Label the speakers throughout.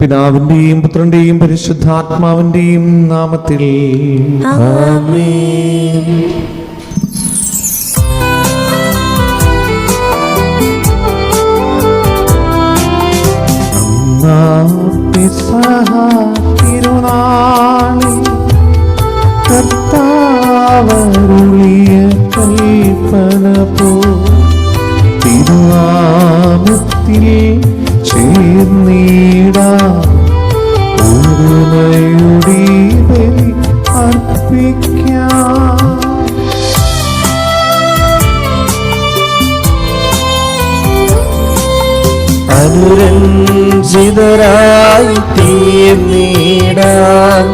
Speaker 1: പിതാവിന്റെയും പുത്രന്റെയും പരിശുദ്ധാത്മാവിന്റെയും നാമത്തിൽ
Speaker 2: ആമേൻ.
Speaker 1: തിരുനാളിൽ കർത്താവരുളിയ കൽപ്പന പോ തിരുനാമത്തിൽ ചേർന്നിടാം ഒരുമയുടെ ബലി അർപ്പിക്കാം.
Speaker 2: അനുരഞ്ജിതരായി തീർന്നിടാൻ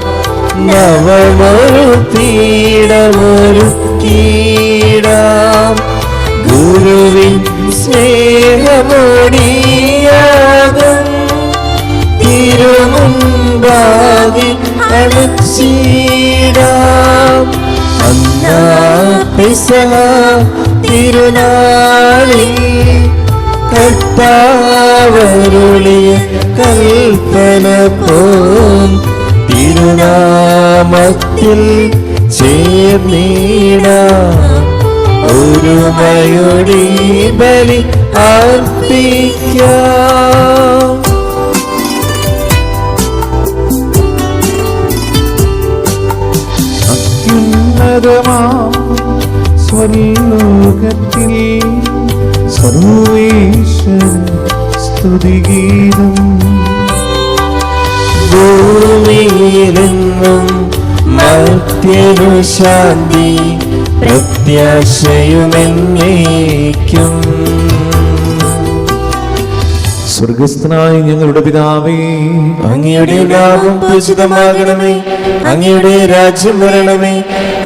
Speaker 2: നവമൊരു പീഠമൊരുക്കിടാം. ഗുരുവിൻ സ്നേഹമൊടിയാകും തിരുമുൻപാകെ അണച്ചിടാം. അന്നാ പെസഹ തിരുനാളിൽ കർത്താവരുളിയ കൽപ്പന പോം തിരുനാമത്തിൽ ചേർന്നിടാം ഒരുമയുടെ ബലി അർപ്പിക്കാം.
Speaker 1: അത്യുന്നതമാം സ്വർലോകത്തിൽ സർവേശ്വര സ്തുതിഗീതം.
Speaker 2: ഭൂമിയിലെന്നും മർത്യനു ശാന്തി പ്രത്യാശയുമെന്നേക്കും.
Speaker 1: സ്വർഗസ്ഥനായ ഞങ്ങളുടെ പിതാവേ,
Speaker 2: അങ്ങയുടെ നാമം പൂജിതമാകണമേ. അങ്ങയുടെ രാജ്യം വരണമേ.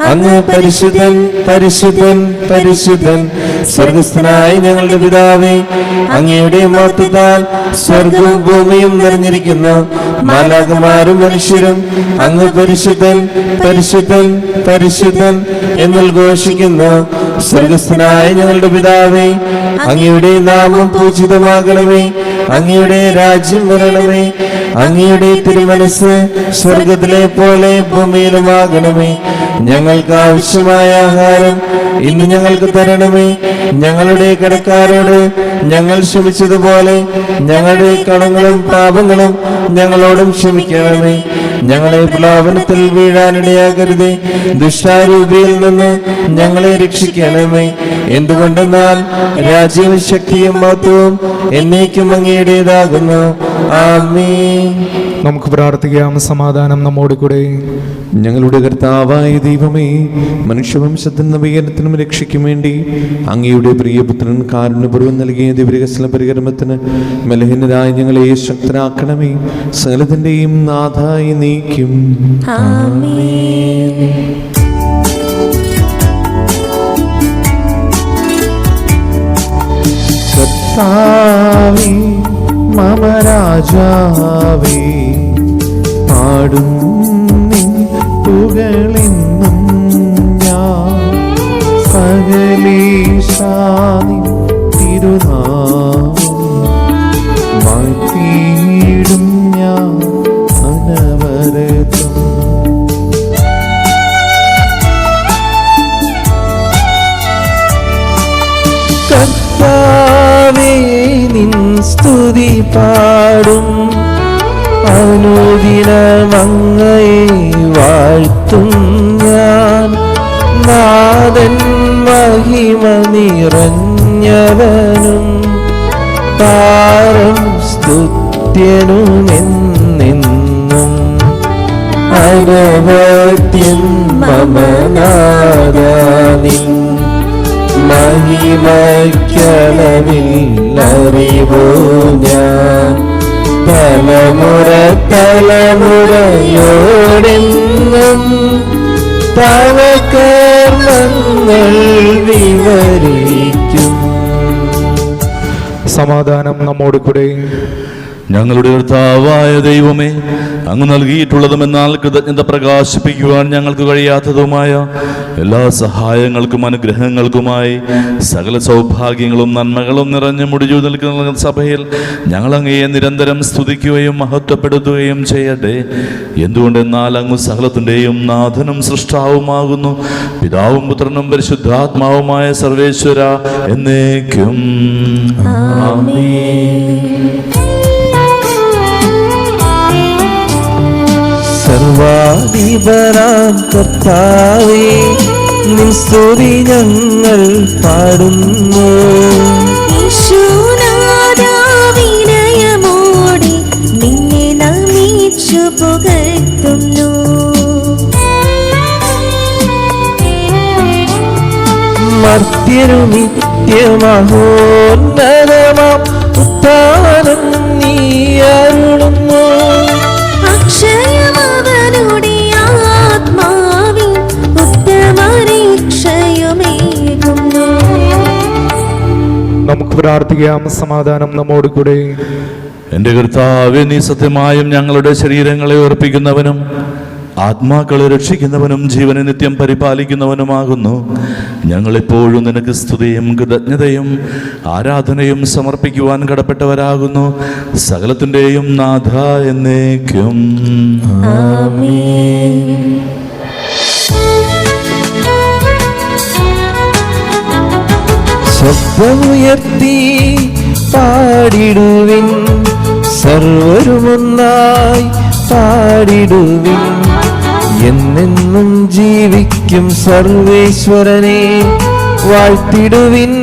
Speaker 2: അങ്ങ് പരിശുദ്ധൻ പരിശുദ്ധൻ പരിശുദ്ധൻ. സ്വർഗസ്ഥനായ ഞങ്ങളുടെ പിതാവേ, അങ്ങയുടെ മഹത്വത്താൽ സ്വർഗവും ഭൂമിയും നിറഞ്ഞിരിക്കുന്നു. മാലാഖമാരും മനുഷ്യരും അങ്ങ് പരിശുദ്ധൻ പരിശുദ്ധൻ പരിശുദ്ധൻ എന്ന് ഘോഷിക്കുന്നു. സ്വർഗസ്ഥനായ ഞങ്ങളുടെ പിതാവേ, അങ്ങയുടെ നാമം പൂജിതമാകണമേ. അങ്ങയുടെ രാജ്യം വരണമേ. അങ്ങയുടെ തിരുമനസ് സ്വർഗത്തിലെ പോലെ ഭൂമിയിലുമാകണമേ. ഞങ്ങൾക്ക് ആവശ്യമായ ആഹാരം ഇന്ന് ഞങ്ങൾക്ക് തരണമേ. ഞങ്ങളുടെ കടക്കാരോട് ഞങ്ങൾ ക്ഷമിച്ചതുപോലെ ഞങ്ങളുടെ കടങ്ങളും പാപങ്ങളും ഞങ്ങളോടും ക്ഷമിക്കണമേ. ഞങ്ങളെ പ്രലോഭനത്തിൽ വീഴാനിടയാകരുതേ. ദുഷ്ടാരൂപിയിൽ നിന്ന് ഞങ്ങളെ രക്ഷിക്കണമേ. എന്തുകൊണ്ടെന്നാൽ രാജ്യവും ശക്തിയും മഹത്വവും എന്നേക്കും അങ്ങയുടേതാകുന്നു. ആമേൻ.
Speaker 3: നമുക്ക് പ്രാർത്ഥിക്കാം. സമാധാനം നമ്മോട് കൂടെ.
Speaker 1: ഞങ്ങളുടെ കർത്താവായ ദൈവമേ, മനുഷ്യവംശത്തിന് നവീകരണത്തിനും രക്ഷയ്ക്കും വേണ്ടി അങ്ങയുടെ പ്രിയപുത്രൻ കാരുണ്യപൂർവ്വം നൽകിയ ദിവ്യരഹസ്യ പരികർമ്മത്തിന് ബലഹീനരായ ഞങ്ങളെ ശക്തരാക്കണമേ. സകലത്തിന്റെയും നാഥായി നീക്കും.
Speaker 2: ആമേൻ.
Speaker 1: കർത്താവേ, മമ രാജാവേ, പാടും നിൻ പുകഴെന്നും ഞാൻ. സകലേശാനി തിരുനാമം വാഴ്ത്തിയിടും ഞാൻ അനവരതം.
Speaker 2: കർത്താവേ, നിൻ സ്തുതി പാടും. അനുദിനമങ്ങയെ വാഴ്ത്തും ഞാൻ. നാഥൻ മഹിമ നിറഞ്ഞവനും താരം സ്തുത്യനുമെന്നെന്നും. അനവദ്യൻ മമ നാദാനിൻ മഹിമയ്ക്കളവില്ലറിവോ ഞാൻ. തലമുറ തലമുറയോടെന്നും തവ കർമ്മങ്ങൾ വിവരിക്കും.
Speaker 3: സമാധാനം നമ്മോട് കൂടെ.
Speaker 4: ഞങ്ങളുടെ കർത്താവായ ദൈവമേ, അങ്ങ് നൽകിയിട്ടുള്ളതും എന്നാൽ കൃതജ്ഞത പ്രകാശിപ്പിക്കുവാൻ ഞങ്ങൾക്ക് കഴിയാത്തതുമായ എല്ലാ സഹായങ്ങൾക്കും അനുഗ്രഹങ്ങൾക്കുമായി സകല സൗഭാഗ്യങ്ങളും നന്മകളും നിറഞ്ഞു മുടിച്ചു നിൽക്കുന്ന സഭയിൽ ഞങ്ങൾ അങ്ങയെ നിരന്തരം സ്തുതിക്കുകയും മഹത്വപ്പെടുത്തുകയും ചെയ്യട്ടെ. എന്തുകൊണ്ടെന്നാൽ അങ്ങ് സകലത്തിൻ്റെയും നാഥനും സൃഷ്ടാവുമാകുന്നു. പിതാവും പുത്രനും പരിശുദ്ധാത്മാവുമായ സർവേശ്വര എന്നേക്കും
Speaker 2: സർവാധിപനാം കർത്താവേ, നിൻ സ്തുതി ഞങ്ങൾ പാടുന്നു.
Speaker 5: വിനയമോടെ നിന്നെ നമിച്ചു പുകഴ്ത്തുന്നു.
Speaker 2: മർത്യരു നിത്യമഹോന്നതമാം ഉത്ഥാനം നീ അരുളുന്നു.
Speaker 5: അക്ഷയമവനുടെ ആത്മാവിൽ ഉത്തമരക്ഷയുമേകുന്നു.
Speaker 3: നമുക്ക് പ്രാർത്ഥിക്കാം. സമാധാനം നമ്മോട് കൂടെ.
Speaker 4: എൻ്റെ കർത്താവേ, നീ സത്യമായും ഞങ്ങളുടെ ശരീരങ്ങളെ ഉറപ്പിക്കുന്നവനും ആത്മാക്കളെ രക്ഷിക്കുന്നവനും ജീവനെ നിത്യം പരിപാലിക്കുന്നവനുമാകുന്നു. ഞങ്ങളെപ്പോഴും നിനക്ക് സ്തുതിയും കൃതജ്ഞതയും ആരാധനയും സമർപ്പിക്കുവാൻ കടപ്പെട്ടവരാകുന്നു. സകലത്തിൻ്റെയും നാഥ എന്നേക്കും
Speaker 5: ആമേൻ.
Speaker 2: ശബ്ദമുയർത്തി പാടിടുവിൻ, സർവരുമൊന്നായി പാടിടുവിൻ. എന്നെന്നും ജീവിക്കും സർവേശ്വരനെ വാഴ്ത്തിടുവിൻ,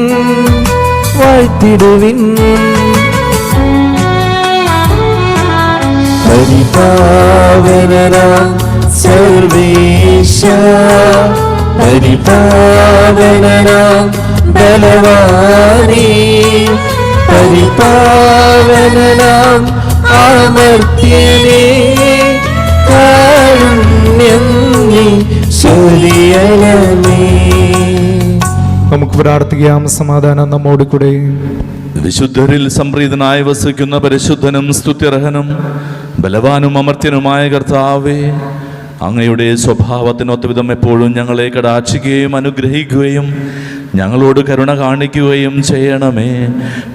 Speaker 2: വാഴ്ത്തിടുവിൻ. പരിപാവനനാം സർവേശ, പരിപാവനനാം ബലവാനേ, പരിപാവനനാം അമർത്യനേ, കാരുണ്യം നീ ചൊരിയണമേ.
Speaker 3: നമുക്ക് പ്രാർത്ഥിക്കാം. സമാധാനം നമ്മോട് കൂടെ.
Speaker 4: വിശുദ്ധരിൽ സംപ്രീതനായി വസിക്കുന്ന പരിശുദ്ധനും സ്തുത്യർഹനും ബലവാനും അമർത്യനുമായ കർത്താവേ, അങ്ങയുടെ സ്വഭാവത്തിനൊത്ത വിധം എപ്പോഴും ഞങ്ങളെ കടാക്ഷിക്കുകയും അനുഗ്രഹിക്കുകയും ഞങ്ങളോട് കരുണ കാണിക്കുകയും ചെയ്യണമേ.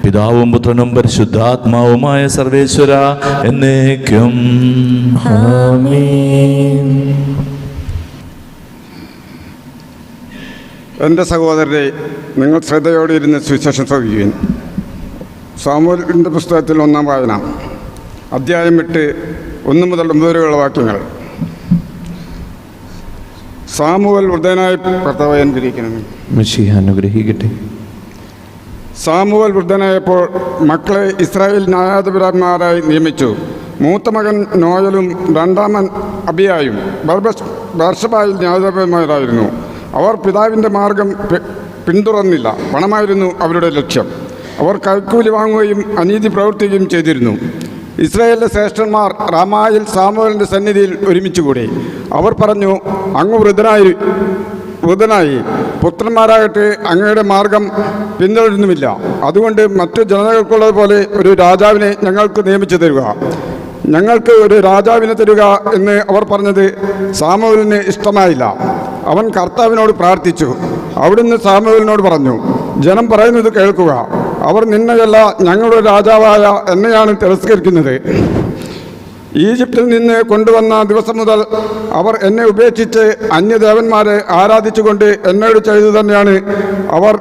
Speaker 4: പിതാവും പുത്രനും പരിശുദ്ധാത്മാവുമായ സർവേശ്വര എന്നേക്കും
Speaker 2: ആമേൻ.
Speaker 6: എൻ്റെ സഹോദരരെ, നിങ്ങൾ ശ്രദ്ധയോടെ ഇരുന്ന് സുവിശേഷം ശ്രവിക്കുവിൻ. സാമൂഹ്യത്തിൻ്റെ പുസ്തകത്തിൽ 1-ാം വായന, അധ്യായം 8, 1 മുതൽ 9 വരെയുള്ള വാക്യങ്ങൾ. സാമുവൽ വൃദ്ധനായി കർത്താവ് അനുഗ്രഹിക്കണം.
Speaker 2: മിശിഹ അനുഗ്രഹിക്കട്ടെ.
Speaker 6: സാമുവൽ വൃദ്ധനായപ്പോൾ മക്കളെ ഇസ്രായേൽ ന്യായാധിപന്മാരായി നിയമിച്ചു. മൂത്ത മകൻ നോയലും രണ്ടാമൻ അബിയായും ബർശബായിൽ ന്യായാധിപന്മാരായിരുന്നു. അവർ പിതാവിൻ്റെ മാർഗം പിന്തുടർന്നില്ല. പണമായിരുന്നു അവരുടെ ലക്ഷ്യം. അവർ കൈക്കൂലി വാങ്ങുകയും അനീതി പ്രവർത്തിക്കുകയും ചെയ്തിരുന്നു. ഇസ്രായേലിലെ ശ്രേഷ്ഠന്മാർ റാമായിൽ സാമുവേലിൻ്റെ സന്നിധിയിൽ ഒരുമിച്ചുകൂടി. അവർ പറഞ്ഞു, അങ്ങ് വൃദ്ധനായി, പുത്രന്മാരാകട്ടെ അങ്ങയുടെ മാർഗം പിന്തുടരുന്നുമില്ല. അതുകൊണ്ട് മറ്റു ജനതകൾക്കുള്ളതുപോലെ ഒരു രാജാവിനെ ഞങ്ങൾക്ക് നിയമിച്ചു തരിക, ഞങ്ങൾക്ക് ഒരു രാജാവിനെ തരിക എന്ന് അവർ പറഞ്ഞത് സാമുവേലിന് ഇഷ്ടമായില്ല. അവൻ കർത്താവിനോട് പ്രാർത്ഥിച്ചു. അവിടുന്ന് സാമുവേലിനോട് പറഞ്ഞു, ജനം പറയുന്നത് കേൾക്കുക. അവർ നിന്നെയല്ല, ഞങ്ങളുടെ രാജാവായ എന്നെയാണ് തിരസ്കരിക്കുന്നത്. ഈജിപ്തിൽ നിന്ന് കൊണ്ടുവന്ന ദിവസം മുതൽ അവർ എന്നെ ഉപേക്ഷിച്ച് അന്യദേവന്മാരെ ആരാധിച്ചുകൊണ്ട് എന്നോട് ചെയ്തു തന്നെയാണ് അവർ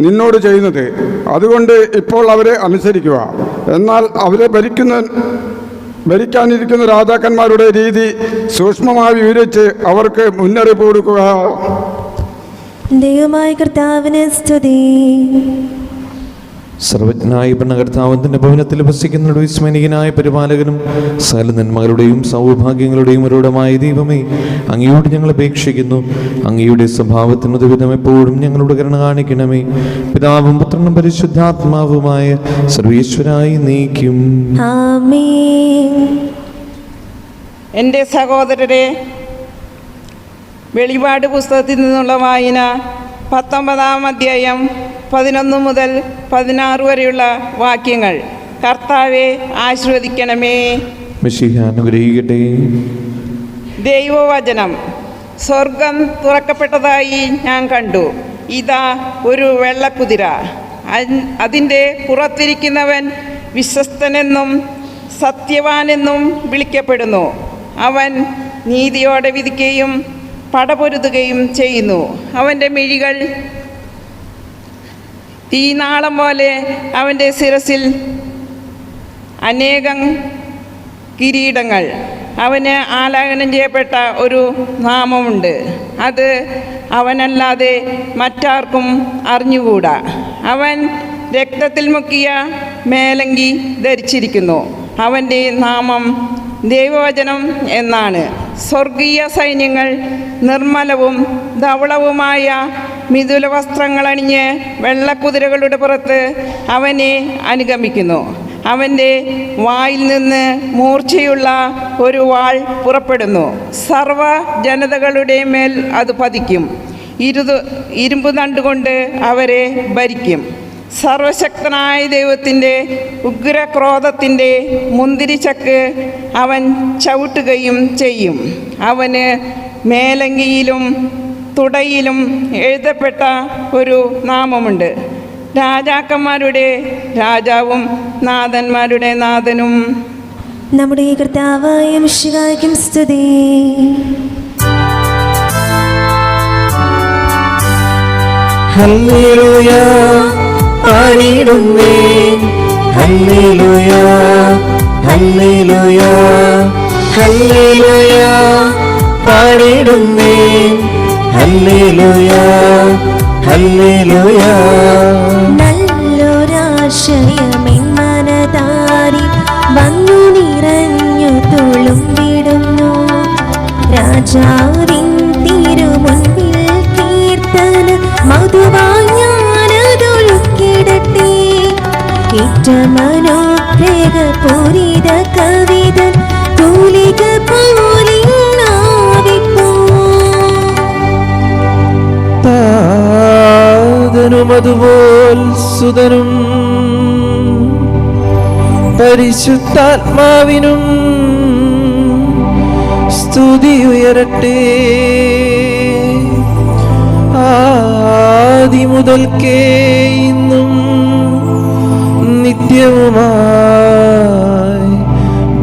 Speaker 6: നിന്നോട് ചെയ്യുന്നത്. അതുകൊണ്ട് ഇപ്പോൾ അവരെ അനുസരിക്കുക. എന്നാൽ അവരെ ഭരിക്കാനിരിക്കുന്ന രാജാക്കന്മാരുടെ രീതി സൂക്ഷ്മമായി വിവരിച്ച് അവർക്ക് മുന്നറിയിപ്പ് കൊടുക്കുക.
Speaker 5: ദൈവമായ കർത്താവിന് സ്തുതി.
Speaker 2: സർവജ്ഞനായ ഭരണകർത്താവിന്റെ ഭവനത്തിൽ വസിക്കുന്ന വിസ്മയനായ പരിപാലകനും സകല നന്മകളുടെയും സൗഭാഗ്യങ്ങളുടെയും ഒരിടമായ ദൈവമേ, അങ്ങയോട് ഞങ്ങൾ അപേക്ഷിക്കുന്നു. അങ്ങയുടെ സ്വഭാവത്തിനൊരു വിധം എപ്പോഴും ഞങ്ങളുടെ കരുണ കാണിക്കണമേ. പിതാവും പുത്രനും പരിശുദ്ധാത്മാവുമായ സർവേശ്വരായി നീക്കും.
Speaker 5: ആമേൻ.
Speaker 7: എൻ്റെ സഹോദരരെ, വെളിപാട് പുസ്തകത്തിൽ നിന്നുള്ള വായന 19-ാം അധ്യായം 11 മുതൽ 16 വരെയുള്ള വാക്യങ്ങൾ. കർത്താവെ ആശീർവദിക്കണമേ.
Speaker 2: മിശിഹ അനുഗ്രഹിക്കട്ടെ.
Speaker 7: ദൈവവചനം. സ്വർഗം തുറക്കപ്പെട്ടതായി ഞാൻ കണ്ടു. ഇതാ ഒരു വെള്ളക്കുതിര. അതിൻ്റെ പുറത്തിരിക്കുന്നവൻ വിശ്വസ്തനെന്നും സത്യവാനെന്നും വിളിക്കപ്പെടുന്നു. അവൻ നീതിയോടെ വിധിക്കുകയും പടപൊരുതുകയും ചെയ്യുന്നു. അവൻ്റെ മിഴികൾ തീനാളം പോലെ, അവൻ്റെ ശിരസിൽ അനേകം കിരീടങ്ങൾ. അവന് ആലാപനം ചെയ്യപ്പെട്ട ഒരു നാമമുണ്ട്. അത് അവനല്ലാതെ മറ്റാർക്കും അറിഞ്ഞുകൂടാ. അവൻ രക്തത്തിൽ മുക്കിയ മേലങ്കി ധരിച്ചിരിക്കുന്നു. അവൻ്റെ നാമം ദൈവവചനം എന്നാണ്. സ്വർഗീയ സൈന്യങ്ങൾ നിർമ്മലവും ധവളവുമായ മിഥുല വസ്ത്രങ്ങളണിഞ്ഞ് വെള്ളക്കുതിരകളുടെ പുറത്ത് അവനെ അനുഗമിക്കുന്നു. അവൻ്റെ വായിൽ നിന്ന് മൂർച്ചയുള്ള ഒരു വാൾ പുറപ്പെടുന്നു. സർവ ജനതകളുടെ മേൽ അത് പതിക്കും. ഇരുമ്പ് നണ്ടുകൊണ്ട് അവരെ ഭരിക്കും. സർവശക്തനായ ദൈവത്തിൻ്റെ ഉഗ്രക്രോധത്തിൻ്റെ മുന്തിരിച്ചക്ക് അവൻ ചവിട്ടുകയും ചെയ്യും. അവന് മേലങ്കിയിലും തുടയിലും എഴുതപ്പെട്ട ഒരു നാമമുണ്ട്. രാജാക്കന്മാരുടെ രാജാവും നാഥന്മാരുടെ നാഥനും.
Speaker 5: നമ്മുടെ കർത്താവായ മിശിഹായ്ക്കും സ്തുതി.
Speaker 1: ഹല്ലേലൂയ പാടിടുന്നേ, ഹല്ലേലൂയ ഹല്ലേലൂയ ഹല്ലേലൂയ പാടിടുന്നേ, ഹല്ലേലൂയ ഹല്ലേലൂയ.
Speaker 5: നല്ലൊരാശയമെന്മനതാരി വന്നു നിറഞ്ഞു തുളുമ്പിടുന്നു. രാജാവിൻ തിരുമുൻപിൽ കീർത്തന മധുവായി ഞാനതൊഴുക്കിടട്ടെ. ഏറ്റമനോഗ്രഹ പൂരിത കവിത തൂലിക പോലിന്നാവിപ്പോ.
Speaker 1: താതനും അതുപോൽ സുതനും പരിശുദ്ധാത്മാവിനും സ്തുതി ഉയരട്ടെ. ആദി മുതൽക്കേ ഇന്നും നിത്യവുമായി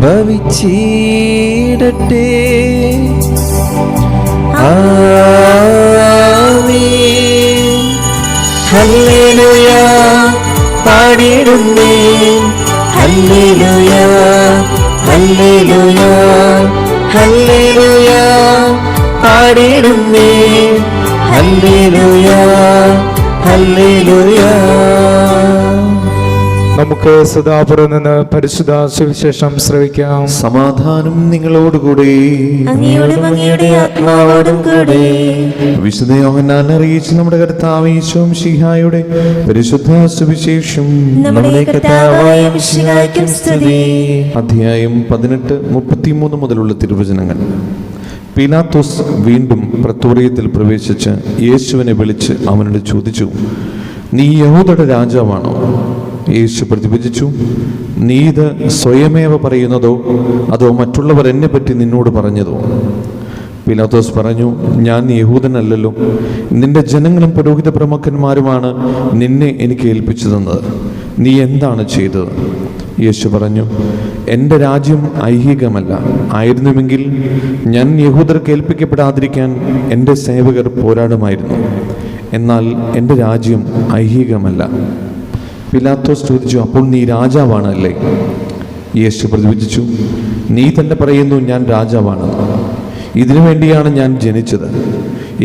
Speaker 1: ഭവിച്ചിടട്ടെ. ആമീൻ. ഹല്ലേലൂയ പാടിടുന്നേ, ഹല്ലേലൂയ ഹല്ലേലൂയ ഹല്ലേലൂയ പാടിടുന്നേ, ഹല്ലേലൂയ ഹല്ലേലൂയ.
Speaker 3: നമുക്ക് സദാപുരം നിന്ന് പരിശുദ്ധ സുവിശേഷം ശ്രവിക്കാം.
Speaker 2: സമാധാനം നിങ്ങളോടുകൂടെ.
Speaker 5: അങ്ങയോടും അങ്ങയുടെ ആത്മാവോടും കൂടെ.
Speaker 2: വിശുദ്ധ യോഹന്നാൻ അറിയിച്ച് നമ്മുടെ കർത്താവ് ഈശോ മിശിഹായുടെ പരിശുദ്ധ സുവിശേഷം.
Speaker 5: നമ്മുടെ കർത്താവായ മിശിഹായ്ക്കും സ്തുതി.
Speaker 2: അധ്യായം 18:33 മുതലുള്ള തിരുവചനങ്ങൾ. പീലാത്തോസ് വീണ്ടും പ്രത്തോറിയത്തിൽ പ്രവേശിച്ച് യേശുവിനെ വിളിച്ച് അവനോട് ചോദിച്ചു, നീ യഹൂദരുടെ രാജാവാണോ? യേശു പ്രതിവചിച്ചു, നീ ഇത് സ്വയമേവ പറയുന്നതോ അതോ മറ്റുള്ളവർ എന്നെ പറ്റി നിന്നോട് പറഞ്ഞതോ? പീലാത്തോസ് പറഞ്ഞു, ഞാൻ യഹൂദനല്ലല്ലോ. നിന്റെ ജനങ്ങളും പുരോഹിത പ്രമുഖന്മാരുമാണ് നിന്നെ എനിക്ക് ഏൽപ്പിച്ചു തന്നത്. നീ എന്താണ് ചെയ്തത്? യേശു പറഞ്ഞു, എൻ്റെ രാജ്യം ഐഹികമല്ല. ആയിരുന്നുവെങ്കിൽ ഞാൻ യഹൂദർക്ക് ഏൽപ്പിക്കപ്പെടാതിരിക്കാൻ എൻ്റെ സേവകർ പോരാടുമായിരുന്നു. എന്നാൽ എൻ്റെ രാജ്യം ഐഹികമല്ല. പീലാത്തോസ് ചോദിച്ചു, അപ്പോൾ നീ രാജാവാണ് അല്ലേ? യേശു പ്രതിവചിച്ചു, നീ തന്നെ പറയുന്നു ഞാൻ രാജാവാണ്. ഇതിനു വേണ്ടിയാണ് ഞാൻ ജനിച്ചത്.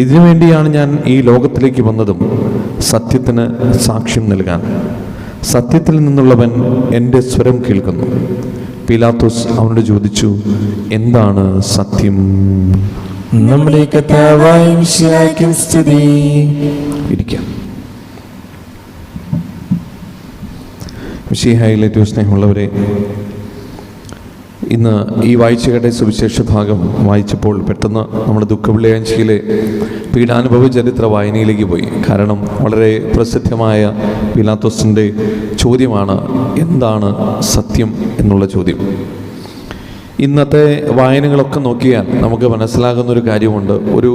Speaker 2: ഇതിനു വേണ്ടിയാണ് ഞാൻ ഈ ലോകത്തിലേക്ക് വന്നതും, സത്യത്തിന് സാക്ഷ്യം നൽകാൻ. സത്യത്തിൽ നിന്നുള്ളവൻ എൻ്റെ സ്വരം കേൾക്കുന്നു. പീലാത്തോസ് അവനോട് ചോദിച്ചു, എന്താണ് സത്യം?
Speaker 1: നമ്മുടെ കർത്താവായ മിശിഹായ്ക്കും സ്തുതി.
Speaker 2: ഇരിക്കാം. മിശിഹായിൽ ഏറ്റവും സ്നേഹമുള്ളവരെ, ഇന്ന് ഈ വായിച്ചു കേട്ട സുവിശേഷ ഭാഗം വായിച്ചപ്പോൾ പെട്ടെന്ന് നമ്മുടെ ദുഃഖവെള്ളിയാഴ്ചയിലെ പീഡാനുഭവ ചരിത്ര വായനയിലേക്ക് പോയി. കാരണം വളരെ പ്രസിദ്ധമായ പീലാത്തോസിൻ്റെ ചോദ്യമാണ്, എന്താണ് സത്യം എന്നുള്ള ചോദ്യം. ഇന്നത്തെ വായനകളൊക്കെ നോക്കിയാൽ നമുക്ക് മനസ്സിലാകുന്നൊരു കാര്യമുണ്ട്. ഒരു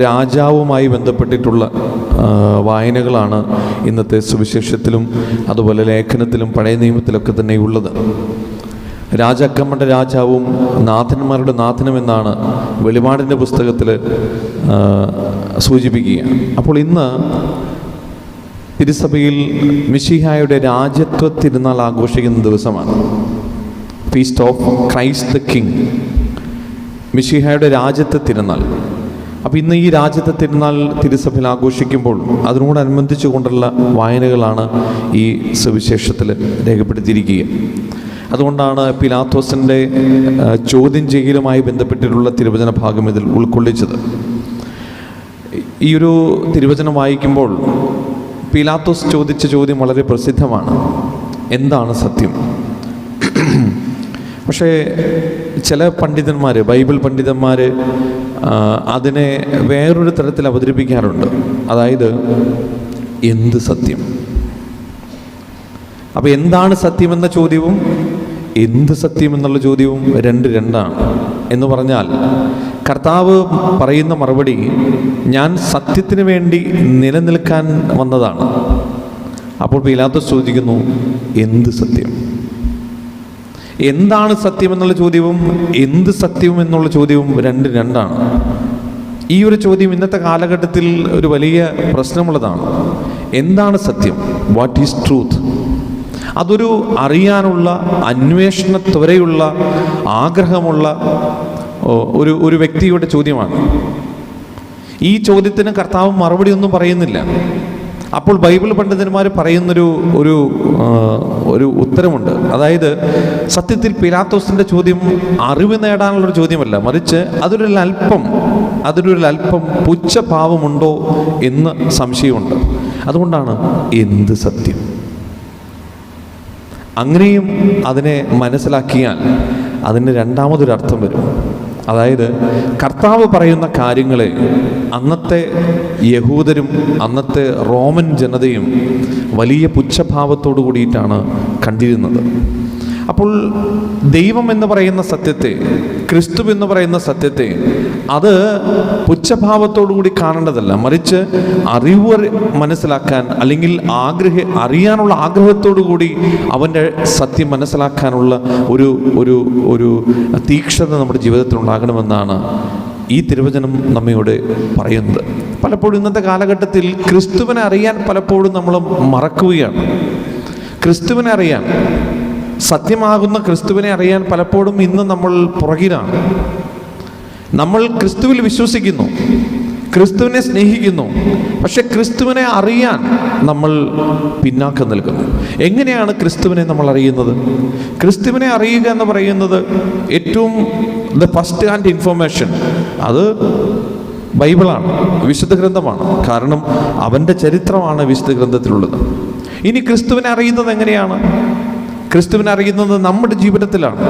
Speaker 2: രാജാവുമായി ബന്ധപ്പെട്ടിട്ടുള്ള വായനകളാണ് ഇന്നത്തെ സുവിശേഷത്തിലും അതുപോലെ ലേഖനത്തിലും പഴയ നിയമത്തിലൊക്കെ തന്നെ ഉള്ളത്. രാജാക്കന്മാരുടെ രാജാവും നാഥന്മാരുടെ നാഥനും എന്നാണ് വെളിപാടിൻ്റെ പുസ്തകത്തിൽ സൂചിപ്പിക്കുക. അപ്പോൾ ഇന്ന് തിരുസഭയിൽ മിശിഹായുടെ രാജ്യത്വ തിരുനാൾ ആഘോഷിക്കുന്ന ദിവസമാണ്. Feast of Christ the king, മിശിഹായുടെ രാജ്യത്വ തിരുനാൾ. അപ്പോൾ ഇന്ന് ഈ രാജ്യത്വ തിരുനാൾ തിരുസഭയിൽ ആഘോഷിക്കുമ്പോൾ അതിനോടനുബന്ധിച്ചു കൊണ്ടുള്ള വായനകളാണ് ഈ സുവിശേഷത്തിൽ രേഖപ്പെടുത്തിയിരിക്കുക. അതുകൊണ്ടാണ് പിലാത്തോസിൻ്റെ ചോദ്യം ചെയ്യലുമായി ബന്ധപ്പെട്ടിട്ടുള്ള തിരുവചന ഭാഗം ഇതിൽ ഉൾക്കൊള്ളിച്ചത്. ഈ ഒരു തിരുവചനം വായിക്കുമ്പോൾ പിലാത്തോസ് ചോദിച്ച ചോദ്യം വളരെ പ്രസിദ്ധമാണ്: എന്താണ് സത്യം? പക്ഷേ ചില പണ്ഡിതന്മാർ, ബൈബിൾ പണ്ഡിതന്മാർ അതിനെ വേറൊരു തരത്തിൽ അവതരിപ്പിക്കാറുണ്ട്. അതായത് എന്ത് സത്യം? അപ്പോൾ എന്താണ് സത്യമെന്ന ചോദ്യവും എന്ത് സത്യം എന്നുള്ള ചോദ്യവും രണ്ടാണ്. എന്ന് പറഞ്ഞാൽ കർത്താവ് പറയുന്ന മറുപടി, ഞാൻ സത്യത്തിന് വേണ്ടി നിലനിൽക്കാൻ വന്നതാണ്. അപ്പോൾ പീലാത്തോസ് ചോദിക്കുന്നു, എന്ത് സത്യം? എന്താണ് സത്യം എന്നുള്ള ചോദ്യവും എന്ത് സത്യവും എന്നുള്ള ചോദ്യവും രണ്ടാണ്. ഈ ഒരു ചോദ്യം ഇന്നത്തെ കാലഘട്ടത്തിൽ ഒരു വലിയ പ്രശ്നമുള്ളതാണ്. എന്താണ് സത്യം? What is truth? അതൊരു അറിയാനുള്ള അന്വേഷണ ത്വരയുള്ള ആഗ്രഹമുള്ള ഒരു വ്യക്തിയുടെ ചോദ്യമാണ്. ഈ ചോദ്യത്തിന് കർത്താവ് മറുപടി ഒന്നും പറയുന്നില്ല. അപ്പോൾ ബൈബിൾ പണ്ഡിതന്മാർ പറയുന്നൊരു ഒരു ഉത്തരമുണ്ട്. അതായത് സത്യത്തിൽ പിലാത്തോസിൻ്റെ ചോദ്യം അറിവ് നേടാനുള്ളൊരു ചോദ്യമല്ല, മറിച്ച് അതിലൊരു അല്പം പുച്ഛഭാവമുണ്ടോ എന്ന് സംശയമുണ്ട്. അതുകൊണ്ടാണ് എന്ത് സത്യം? അങ്ങനെയും അതിനെ മനസ്സിലാക്കിയാൽ അതിന് രണ്ടാമതൊരർത്ഥം വരും. അതായത് കർത്താവ് പറയുന്ന കാര്യങ്ങളെ അന്നത്തെ യഹൂദരും അന്നത്തെ റോമൻ ജനതയും വലിയ പുച്ഛഭാവത്തോടു കൂടിയിട്ടാണ് കണ്ടിരുന്നത്. അപ്പോൾ ദൈവം എന്ന് പറയുന്ന സത്യത്തെ, ക്രിസ്തു എന്ന് പറയുന്ന സത്യത്തെ അത് പുച്ഛഭാവത്തോടു കൂടി കാണേണ്ടതല്ല, മറിച്ച് അറിവ് മനസ്സിലാക്കാൻ അല്ലെങ്കിൽ അറിയാനുള്ള ആഗ്രഹത്തോടു കൂടി അവൻ്റെ സത്യം മനസ്സിലാക്കാനുള്ള ഒരു തീക്ഷ്ണത നമ്മുടെ ജീവിതത്തിൽ ഉണ്ടാകണമെന്നാണ് ഈ തിരുവചനം നമ്മയോട് പറയുന്നത്. പലപ്പോഴും ഇന്നത്തെ കാലഘട്ടത്തിൽ ക്രിസ്തുവിനെ അറിയാൻ പലപ്പോഴും നമ്മൾ മറക്കുകയാണ്. ക്രിസ്തുവിനെ അറിയാൻ, സത്യമാകുന്ന ക്രിസ്തുവിനെ അറിയാൻ പലപ്പോഴും ഇന്ന് നമ്മൾ പുറകിലാണ്. നമ്മൾ ക്രിസ്തുവിൽ വിശ്വസിക്കുന്നു, ക്രിസ്തുവിനെ സ്നേഹിക്കുന്നു, പക്ഷെ ക്രിസ്തുവിനെ അറിയാൻ നമ്മൾ പിന്നാക്കം നിൽക്കുന്നു. എങ്ങനെയാണ് ക്രിസ്തുവിനെ നമ്മൾ അറിയുന്നത്? ക്രിസ്തുവിനെ അറിയുക എന്ന് പറയുന്നത് ഏറ്റവും ഫസ്റ്റ് ഹാൻഡ് ഇൻഫർമേഷൻ അത് ബൈബിളാണ്, വിശുദ്ധ ഗ്രന്ഥമാണ്. കാരണം അവൻ്റെ ചരിത്രമാണ് വിശുദ്ധ ഗ്രന്ഥത്തിലുള്ളത്. ഇനി ക്രിസ്തുവിനെ അറിയുന്നത് എങ്ങനെയാണ്? ക്രിസ്തുവിനെ അറിയുന്നത് നമ്മുടെ ജീവിതത്തിലാണ്.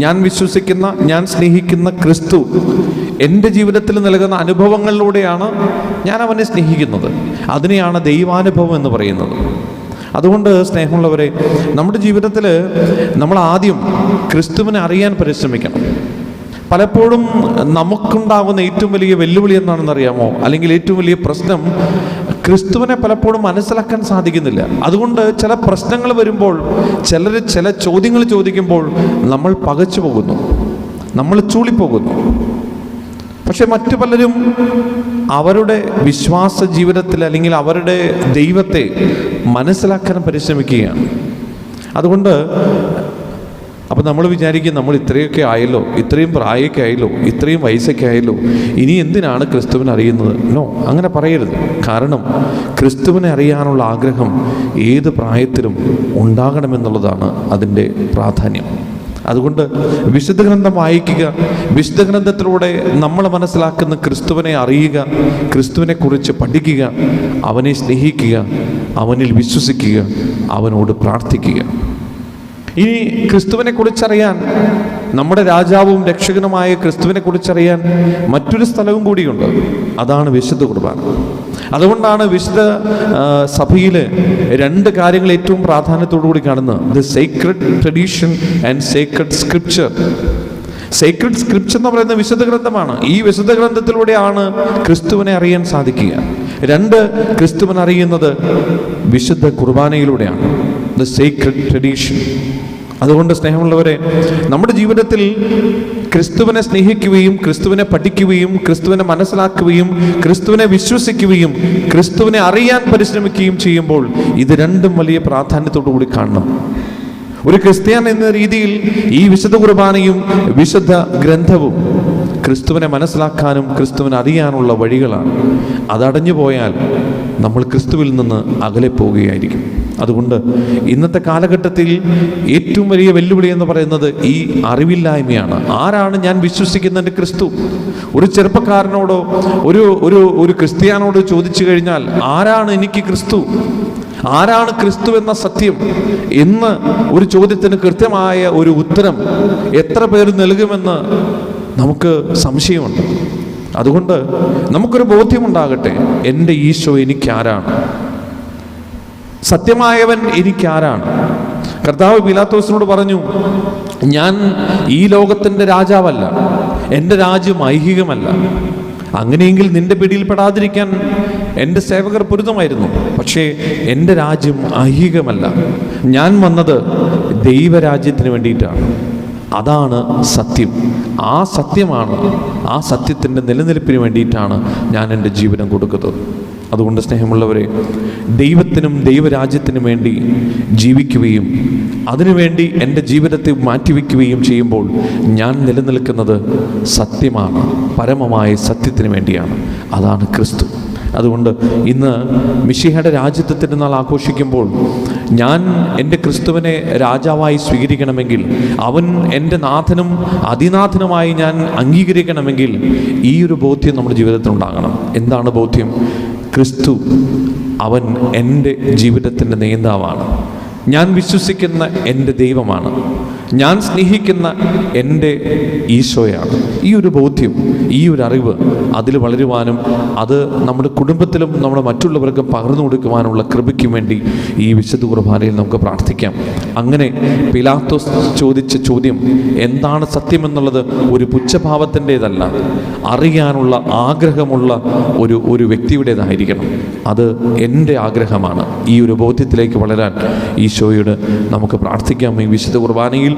Speaker 2: ഞാൻ വിശ്വസിക്കുന്ന, ഞാൻ സ്നേഹിക്കുന്ന ക്രിസ്തു എൻ്റെ ജീവിതത്തിൽ നൽകുന്ന അനുഭവങ്ങളിലൂടെയാണ് ഞാൻ അവനെ സ്നേഹിക്കുന്നത്. അതിനെയാണ് ദൈവാനുഭവം എന്ന് പറയുന്നത്. അതുകൊണ്ട് സ്നേഹമുള്ളവരെ, നമ്മുടെ ജീവിതത്തിൽ നമ്മൾ ആദ്യം ക്രിസ്തുവിനെ അറിയാൻ പരിശ്രമിക്കണം. പലപ്പോഴും നമുക്കുണ്ടാകുന്ന ഏറ്റവും വലിയ വെല്ലുവിളി എന്താണെന്നറിയാമോ? അല്ലെങ്കിൽ ഏറ്റവും വലിയ പ്രശ്നം ക്രിസ്തുവിനെ പലപ്പോഴും മനസ്സിലാക്കാൻ സാധിക്കുന്നില്ല. അതുകൊണ്ട് ചില പ്രശ്നങ്ങൾ വരുമ്പോൾ, ചില ചോദ്യങ്ങൾ ചോദിക്കുമ്പോൾ നമ്മൾ പകച്ചു പോകുന്നു, നമ്മൾ ചൂളിപ്പോകുന്നു. പക്ഷെ മറ്റു പലരും അവരുടെ വിശ്വാസ ജീവിതത്തിൽ അല്ലെങ്കിൽ അവരുടെ ദൈവത്തെ മനസ്സിലാക്കാൻ പരിശ്രമിക്കുകയാണ്. അതുകൊണ്ട് അപ്പം നമ്മൾ വിചാരിക്കും, നമ്മൾ ഇത്രയൊക്കെ ആയല്ലോ, ഇത്രയും പ്രായമൊക്കെ ആയല്ലോ, ഇത്രയും വയസ്സൊക്കെ ആയല്ലോ, ഇനി എന്തിനാണ് ക്രിസ്തുവിനെ അറിയുന്നത്? നോ, അങ്ങനെ പറയരുത്. കാരണം ക്രിസ്തുവിനെ അറിയാനുള്ള ആഗ്രഹം ഏത് പ്രായത്തിലും ഉണ്ടാകണമെന്നുള്ളതാണ് അതിൻ്റെ പ്രാധാന്യം. അതുകൊണ്ട് വിശുദ്ധ ഗ്രന്ഥം വായിക്കുക, വിശുദ്ധ ഗ്രന്ഥത്തിലൂടെ നമ്മൾ മനസ്സിലാക്കുന്ന ക്രിസ്തുവിനെ അറിയുക, ക്രിസ്തുവിനെ കുറിച്ച് പഠിക്കുക, അവനെ സ്നേഹിക്കുക, അവനിൽ വിശ്വസിക്കുക, അവനോട് പ്രാർത്ഥിക്കുക. ഇനി ക്രിസ്തുവിനെ കുറിച്ചറിയാൻ, നമ്മുടെ രാജാവും രക്ഷകനുമായ ക്രിസ്തുവിനെ കുറിച്ചറിയാൻ മറ്റൊരു സ്ഥലവും കൂടിയുണ്ട്. അതാണ് വിശുദ്ധ കുർബാന. അതുകൊണ്ടാണ് വിശുദ്ധ സഭയിൽ രണ്ട് കാര്യങ്ങൾ ഏറ്റവും പ്രാധാന്യത്തോടു കൂടി കാണുന്നത്: the Sacred tradition and Sacred scripture. Secret scripture എന്ന് പറയുന്ന വിശുദ്ധ ഗ്രന്ഥമാണ്. ഈ വിശുദ്ധ ഗ്രന്ഥത്തിലൂടെയാണ് ക്രിസ്തുവിനെ അറിയാൻ സാധിക്കുക. 2, ക്രിസ്തുവിനെ അറിയുന്നത് വിശുദ്ധ കുർബാനയിലൂടെയാണ്, ദ സീക്രട്ട് ട്രഡീഷൻ. അതുകൊണ്ട് സ്നേഹമുള്ളവരെ, നമ്മുടെ ജീവിതത്തിൽ ക്രിസ്തുവിനെ സ്നേഹിക്കുകയും ക്രിസ്തുവിനെ പഠിക്കുകയും ക്രിസ്തുവിനെ മനസ്സിലാക്കുകയും ക്രിസ്തുവിനെ വിശ്വസിക്കുകയും ക്രിസ്തുവിനെ അറിയാൻ പരിശ്രമിക്കുകയും ചെയ്യുമ്പോൾ ഇത് രണ്ടും വലിയ പ്രാധാന്യത്തോടു കൂടി കാണണം. ഒരു ക്രിസ്ത്യാനി എന്ന രീതിയിൽ ഈ വിശുദ്ധ കുർബാനയും വിശുദ്ധ ഗ്രന്ഥവും ക്രിസ്തുവിനെ മനസ്സിലാക്കാനും ക്രിസ്തുവിനെ അറിയാനുള്ള വഴികളാണ്. അതടഞ്ഞു പോയാൽ നമ്മൾ ക്രിസ്തുവിൽ നിന്ന് അകലെ പോവുകയായിരിക്കും. അതുകൊണ്ട് ഇന്നത്തെ കാലഘട്ടത്തിൽ ഏറ്റവും വലിയ വെല്ലുവിളി എന്ന് പറയുന്നത് ഈ അറിവില്ലായ്മയാണ്. ആരാണ് ഞാൻ വിശ്വസിക്കുന്ന ക്രിസ്തു? ഒരു ചെറുപ്പക്കാരനോടോ ഒരു ക്രിസ്ത്യാനോട് ചോദിച്ചു കഴിഞ്ഞാൽ ആരാണ് എനിക്ക് ക്രിസ്തു, ആരാണ് ക്രിസ്തു എന്ന സത്യം എന്ന് ഒരു ചോദ്യത്തിന് കൃത്യമായ ഒരു ഉത്തരം എത്ര പേർ നൽകുമെന്ന് നമുക്ക് സംശയമുണ്ട്. അതുകൊണ്ട് നമുക്കൊരു ബോധ്യമുണ്ടാകട്ടെ, എൻ്റെ ഈശോ എനിക്കാരാണ്, സത്യമായവൻ എനിക്കാരാണ്. കർത്താവ് പീലാത്തോസിനോട് പറഞ്ഞു, ഞാൻ ഈ ലോകത്തിൻ്റെ രാജാവല്ല, എൻ്റെ രാജ്യം ഐഹികമല്ല. അങ്ങനെയെങ്കിൽ നിന്റെ പിടിയിൽപ്പെടാതിരിക്കാൻ എൻ്റെ സേവകർ പൊരുത്തമായിരുന്നു. പക്ഷേ എൻ്റെ രാജ്യം ഐഹികമല്ല, ഞാൻ വന്നത് ദൈവരാജ്യത്തിന് വേണ്ടിയിട്ടാണ്. അതാണ് സത്യം. ആ സത്യമാണ്, ആ സത്യത്തിൻ്റെ നിലനിൽപ്പിന് വേണ്ടിയിട്ടാണ് ഞാൻ എൻ്റെ ജീവനം കൊടുക്കുന്നത്. അതുകൊണ്ട് സ്നേഹമുള്ളവരെ, ദൈവത്തിനും ദൈവരാജ്യത്തിനും വേണ്ടി ജീവിക്കുകയും അതിനുവേണ്ടി എൻ്റെ ജീവിതത്തെ മാറ്റിവെക്കുകയും ചെയ്യുമ്പോൾ ഞാൻ നിലനിൽക്കുന്നത് സത്യമാണ്, പരമമായ സത്യത്തിന് വേണ്ടിയാണ്. അതാണ് ക്രിസ്തു. അതുകൊണ്ട് ഇന്ന് മിശിഹയുടെ രാജ്യത്വ തിരുനാൾ ആഘോഷിക്കുമ്പോൾ ഞാൻ എൻ്റെ ക്രിസ്തുവിനെ രാജാവായി സ്വീകരിക്കണമെങ്കിൽ, അവൻ എൻ്റെ നാഥനും അതിനാഥനുമായി ഞാൻ അംഗീകരിക്കണമെങ്കിൽ ഈ ഒരു ബോധ്യം നമ്മുടെ ജീവിതത്തിൽ ഉണ്ടാകണം. എന്താണ് ബോധ്യം? ക്രിസ്തു അവൻ എൻ്റെ ജീവിതത്തിൻ്റെ നേതാവാണ്, ഞാൻ വിശ്വസിക്കുന്ന എൻ്റെ ദൈവമാണ്, ഞാൻ സ്നേഹിക്കുന്ന എൻ്റെ ഈശോയാണ്. ഈ ഒരു ബോധ്യം, ഈ ഒരു അറിവ് അതിൽ വളരുവാനും അത് നമ്മുടെ കുടുംബത്തിലും നമ്മുടെ മറ്റുള്ളവർക്കും പകർന്നു കൊടുക്കുവാനുള്ള കൃപയ്ക്കും വേണ്ടി ഈ വിശുദ്ധ കുർബാനയിൽ നമുക്ക് പ്രാർത്ഥിക്കാം. അങ്ങനെ പീലാത്തോസ് ചോദിച്ച ചോദ്യം എന്താണ് സത്യമെന്നുള്ളത് ഒരു പുച്ഛഭാവത്തിൻ്റെതല്ല, അറിയാനുള്ള ആഗ്രഹമുള്ള ഒരു വ്യക്തിയുടേതായിരിക്കണം. അത് എൻ്റെ ആഗ്രഹമാണ്. ഈ ഒരു ബോധ്യത്തിലേക്ക് വളരാൻ ഈശോയോട് നമുക്ക് പ്രാർത്ഥിക്കാം. ഈ വിശുദ്ധ കുർബാനയിൽ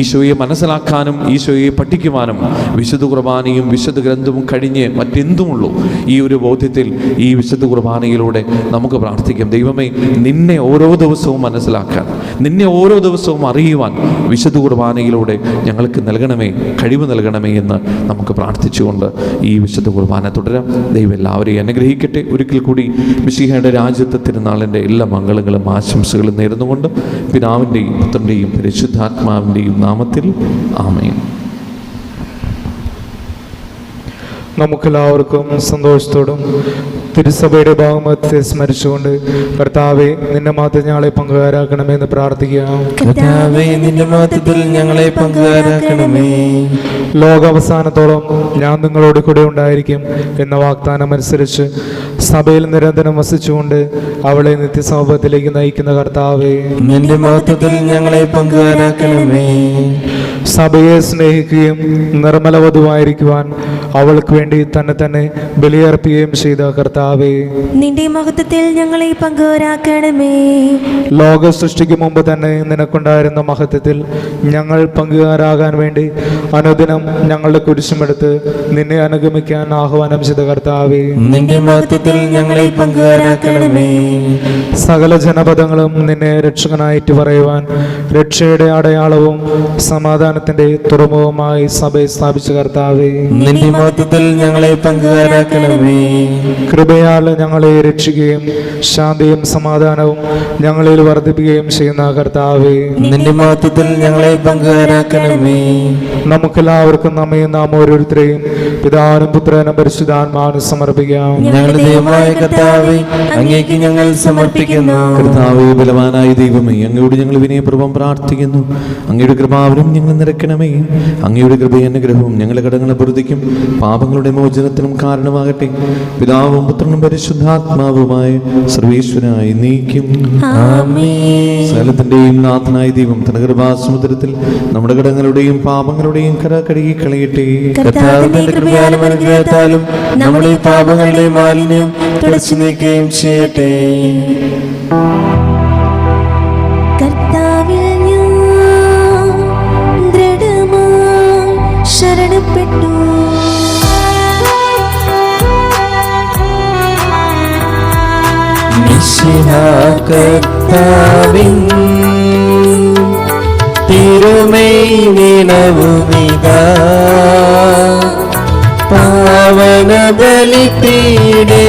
Speaker 2: ഈശോയെ മനസ്സിലാക്കാനും ഈശോയെ പഠിക്കുവാനും വിശുദ്ധ കുർബാനയും വിശുദ്ധ ഗ്രന്ഥവും കഴിഞ്ഞ് മറ്റെന്തുമുള്ളൂ ഈ ഒരു ബോധ്യത്തിൽ ഈ വിശുദ്ധ കുർബാനയിലൂടെ നമുക്ക് പ്രാർത്ഥിക്കാം. ദൈവമേ, നിന്നെ ഓരോ ദിവസവും മനസ്സിലാക്കാൻ, നിന്നെ ഓരോ ദിവസവും അറിയുവാൻ വിശുദ്ധ കുർബാനയിലൂടെ ഞങ്ങൾക്ക് നൽകണമേ, കഴിവ് നൽകണമേ എന്ന് നമുക്ക് പ്രാർത്ഥിച്ചുകൊണ്ട് ഈ വിശുദ്ധ കുർബാന തുടരാം. ദൈവം എല്ലാവരെയും അനുഗ്രഹിക്കട്ടെ. ഒരിക്കൽ കൂടി മിശിഹയുടെ രാജ്യത്വ തിരുനാളിൻ്റെ എല്ലാ മംഗളങ്ങളും ആശംസകളും നേരുന്നുകൊണ്ട് പിതാവിൻ്റെയും പുത്രൻ്റെയും പരിശുദ്ധാത്മാവിൻ്റെയും നാമത്തിൽ ആമേൻ.
Speaker 3: നമുക്കെല്ലാവർക്കും സന്തോഷത്തോടും തിരുസഭയുടെ ഭാഗമത്തെ സ്മരിച്ചുകൊണ്ട് കർത്താവെ, നിന്റെ മാത്രം ഞങ്ങളെ പങ്കുകാരാക്കണമെന്ന് പ്രാർത്ഥിക്കാം.
Speaker 1: കർത്താവേ, നിന്റെ മഹത്വത്തിൽ ഞങ്ങളെ പങ്കുകാരാക്കണമേ.
Speaker 3: ലോകാവസാനത്തോളം ഞാൻ നിങ്ങളോട് കൂടെ ഉണ്ടായിരിക്കും എന്ന വാഗ്ദാനം അനുസരിച്ച് സഭയിൽ നിരന്തരം വസിച്ചുകൊണ്ട് അവളെ നിത്യസമൂഹത്തിലേക്ക് നയിക്കുന്ന കർത്താവെ,
Speaker 1: നിന്റെ മഹത്വത്തിൽ ഞങ്ങളെ പങ്കുകാരാക്കണമേ.
Speaker 3: സഭയെ സ്നേഹിക്കുകയും നിർമ്മലവധുവായിരിക്കുവാൻ അവൾക്ക് വേണ്ടി തന്നെ ബലിയർപ്പിക്കുകയും ചെയ്ത കർത്താവെ,
Speaker 5: നിന്റെ മഹത്വത്തിൽ ഞങ്ങളെ പങ്കുകാരാക്കണമേ.
Speaker 3: ലോക സൃഷ്ടിക്ക് മുമ്പ് തന്നെ നിനക്കുണ്ടായിരുന്ന മഹത്വത്തിൽ ഞങ്ങൾ പങ്കുകാരാകാൻ വേണ്ടി അനുദിനം ഞങ്ങളുടെ കുരിശുമെടുത്ത് നിന്നെ അനുഗമിക്കാൻ ആഹ്വാനം ചെയ്ത കർത്താവെ,
Speaker 1: നിന്റെ മഹത്വത്തിൽ ഞങ്ങളെ പങ്കുകാരാക്കണമേ.
Speaker 3: സകല ജനപദങ്ങളും നിന്നെ രക്ഷകനായിട്ട് പറയുവാൻ രക്ഷയുടെ അടയാളവും സമാധാനത്തിന്റെ തുറമുഖമായി സഭയെ സ്ഥാപിച്ച കർത്താവെ,
Speaker 1: നിന്റെ മഹത്വത്തിൽ ഞങ്ങളെ പങ്കുകാരാക്കണമേ.
Speaker 3: കൃപയാൽ ഞങ്ങളെ രക്ഷിക്കുകയും ശാന്തിയും സമാധാനവും ഞങ്ങളിൽ വർദ്ധിപ്പിക്കുകയും ചെയ്യുന്ന കർത്താവെ,
Speaker 1: നിന്റെ മഹത്വത്തിൽ ഞങ്ങളെ പങ്കുകാരാക്കണമേ.
Speaker 3: നമുക്കെല്ലാവർക്കും നമ്മയും നാം ഓരോരുത്തരെയും പിതാവിനും പുത്രനും പരിശുദ്ധാത്മാവിനും സമർപ്പിക്കാം.
Speaker 1: ഞങ്ങളുടെ ദൈവമായ കർത്താവേ, അങ്ങേക്ക് ഞങ്ങൾ സമർപ്പിക്കുന്നു.
Speaker 2: കർത്താവേ, ബലവാനായ ദൈവമേ, അങ്ങയോട് ഞങ്ങൾ വിനയപൂർവ്വം പ്രാർത്ഥിക്കുന്നു. അങ്ങയുടെ കൃപാവരം ഞങ്ങൾ നിറയ്ക്കണമേ. അങ്ങയുടെ കൃപയും അനുഗ്രഹവും ഞങ്ങളുടെ കടങ്ങളെ പൊറുതിക്കും പാപങ്ങളുടെ മോചനത്തിനും കാരണമാകട്ടെ. പിതാവും പുത്രനും പരിശുദ്ധാത്മാവുമായ സർവീശ്വരായി നീക്കും. സകലത്തിന്റെയും നാഥനായ ദൈവം തന്റെ കൃപാസമുദ്രത്തിൽ നമ്മുടെ കടങ്ങളുടെയും പാപങ്ങളുടെയും കര കഴുകി കളയട്ടെ.
Speaker 1: കർത്താവിന്റെ കൃപയാലും അനുഗ്രഹത്താലും നമ്മുടെ പാപങ്ങളുടെ മാലിന്യം തുടച്ചു നീക്കുകയും ചെയ്യട്ടെ.
Speaker 5: കർത്താവിൽ ഞാൻ ദൃഢമായി ശരണപ്പെട്ടു.
Speaker 1: മിശിഹാ കർത്താവിൻ തിരുമൈ നിലവുമിതാ പാവന ബലിപീഠേ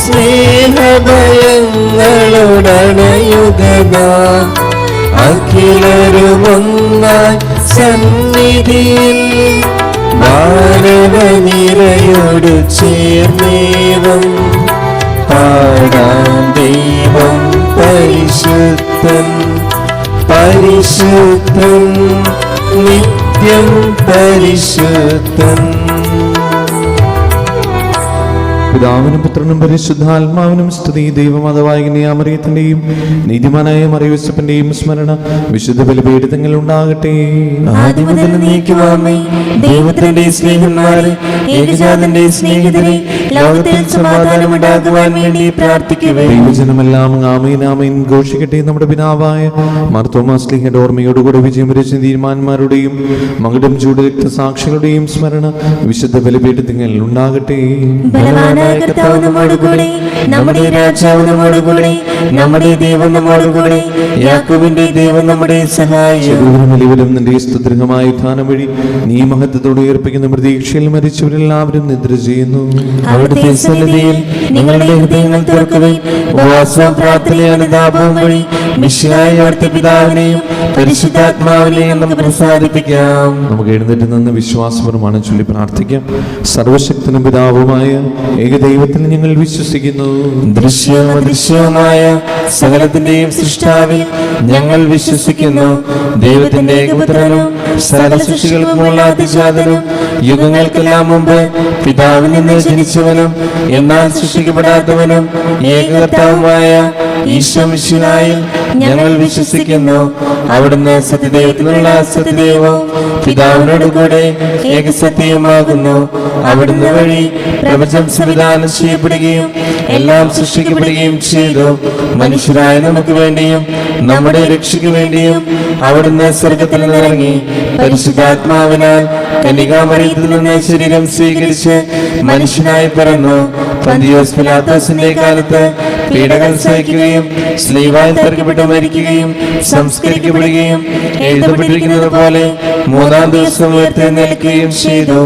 Speaker 1: സ്നേഹഭയങ്ങളുടണയുഗതാ അഖിലരുമൊന്നായി സന്നിധിയിൽ മാനവനിരയോട് ചേർന്നേവം പാടാം ദൈവം പരിശുദ്ധൻ പരിശുദ്ധൻ നിത്യം പരിശുദ്ധൻ.
Speaker 2: പിതാവിനും പുത്രനും പരിശുദ്ധാത്മാവിനും സ്തുതി. ദൈവമാതാവായ കന്യാമറിയത്തിന്റെയും നീതിമാനായ മറിയൂസഫിന്റെയും സ്മരണ വിശുദ്ധ ബലിപീഠത്തിൽ ഉണ്ടാകട്ടെ.
Speaker 1: ആദ്യം മുതൽ നീക്കുവാമേ. ദൈവത്തിന്റെ സ്നേഹന്മാരെ, ഏകജാതന്റെ സ്നേഹിതരെ, ലോകത്തിൽ സമാധാനമുണ്ടാകുവാൻ വേണ്ടി പ്രാർത്ഥിക്കുവേ.
Speaker 2: ദൈവജനമെല്ലാം ആമേൻ ആമേൻ ഘോഷിക്കട്ടെ. നമ്മുടെ പിതാവായ മാർത്തോമാ ശ്ലീഹയുടെ ഓർമ്മയോടുകൂടെ വിജയം വരിച്ച നീതിമാന്മാരുടെയും മകുടം ചൂട് രക്തസാക്ഷികളുടെയും സ്മരണ വിശുദ്ധ ബലിപീഠത്തിൽ ഉണ്ടാകട്ടെ.
Speaker 1: കർത്താവ് നമ്മോടുകൂടെ, നമ്മുടെ രാജാവ് നമ്മോടുകൂടെ, നമ്മുടെ ദൈവം നമ്മോടുകൂടെ, യാക്കോബിന്റെ ദൈവം നമ്മുടെ സഹായം.
Speaker 2: നിന്റെ സ്തുതിർഹമായ ഉത്ഥാനം വഴി നീ മഹത്വത്തോടെ ഉയർപ്പിക്കുന്ന പ്രതീക്ഷയിൽ മരിച്ചവരെല്ലാവരും നിദ്ര ചെയ്യുന്നു.
Speaker 1: അവിടുത്തെ സന്നിധിയിൽ നിങ്ങളുടെ ഹൃദയങ്ങൾ തുറക്കുകയും ഉപവാസവും പ്രാർത്ഥനയും അനുതാപവും വഴി മിശിഹായ അവിടുത്തെ പിതാവിനെയും പരിശുദ്ധാത്മാവിനെയും നമുക്ക് പ്രസാദിപ്പിക്കാം.
Speaker 2: നമുക്ക് എഴുന്നേറ്റ് നിന്ന് വിശ്വാസപരമാണ് ചൊല്ലി പ്രാർത്ഥിക്കാം. സർവശക്തനും പിതാവുമായ ഏകദൈവത്തിൽ ഞങ്ങൾ വിശ്വസിക്കുന്നു.
Speaker 1: ദൃശ്യവും അദൃശ്യവുമായ സകലത്തിന്റെയും സൃഷ്ടാവിൽ ഞങ്ങൾ വിശ്വസിക്കുന്നു. ദൈവത്തിന്റെ ഏകപുത്രനും സകല സൃഷ്ടികൾക്കുമുള്ള അതിജാതനും യുഗങ്ങൾക്കെല്ലാം മുമ്പ് പിതാവിൽ നിന്ന് ജനിച്ചവനും എന്നാൽ സൃഷ്ടിക്കപ്പെടാത്തവനും ഏകകർത്താവുമായ ഈശോ മിശിഹായിൽ ഞങ്ങൾ വിശ്വസിക്കുന്നു. അവിടുന്ന് സത്യദൈവത്തിലുള്ള സത്യദൈവവും പിതാവിനോടുകൂടെ ഏകസത്യമാകുന്നു. അവിടുന്ന് വഴി പ്രപഞ്ചം സംവിധാനം ചെയ്യപ്പെടുകയും എല്ലാം സൃഷ്ടിക്കപ്പെടുകയും ചെയ്തു. മനുഷ്യരായ നമുക്ക് വേണ്ടിയും നമ്മുടെ രക്ഷയ്ക്ക് വേണ്ടിയും അവിടുന്ന് സ്വർഗത്തിൽ നിന്നിറങ്ങി പരിശുദ്ധാത്മാവിനാൽ കന്യകാമറിയത്തിൽ നിന്ന് ശരീരം സ്വീകരിച്ച് മനുഷ്യനായി പിറന്നു. പന്തിയോസ് പിലാത്തോസിന്റെ കാലത്ത് പീഡകൾ സഹിക്കുകയും സ്ലീവായിൽ തറക്കപ്പെട്ട് മരിക്കുകയും സംസ്കരിക്കപ്പെടുകയും എഴുതപ്പെട്ടിരിക്കുന്നത് പോലെ മൂന്നാം ദിവസം ഉയർത്തെഴുന്നേൽക്കുകയും ചെയ്തു.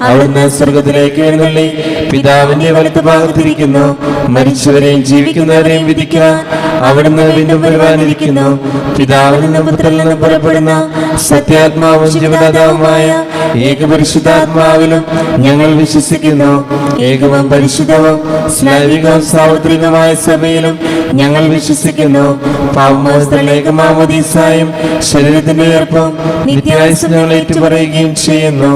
Speaker 1: അവിടുന്ന് സ്വർഗത്തിലേക്ക് എഴുന്നള്ളി പിതാവിന്റെ വലത്ത് ഭാഗത്തിരിക്കുന്നു. മരിച്ചവരെയും ജീവിക്കുന്നവരെയും വിധിക്കാൻ അവിടുന്ന് വീണ്ടും വരുവാനിരിക്കുന്നു. പിതാവിൽ നിന്നും പുത്രനിൽ നിന്നും പുറപ്പെടുന്ന സത്യാത്മാവും ജീവദാതാവുമായ ഏകപരിശുദ്ധാത്മാവിലും ഞങ്ങൾ വിശ്വസിക്കുന്നു. ഏകവും പരിശുദ്ധവും സ്ലൈവികവും സാർവത്രികമായ സഭയിലും ഞങ്ങൾ വിശ്വസിക്കുന്നു. പാപമോചനേകമാമോദീസായും ശരീരത്തിന്റെ ഉയർപ്പും നിത്യായുസ്സും ഞങ്ങൾ ഏറ്റുപറയുകയും ചെയ്യുന്നു.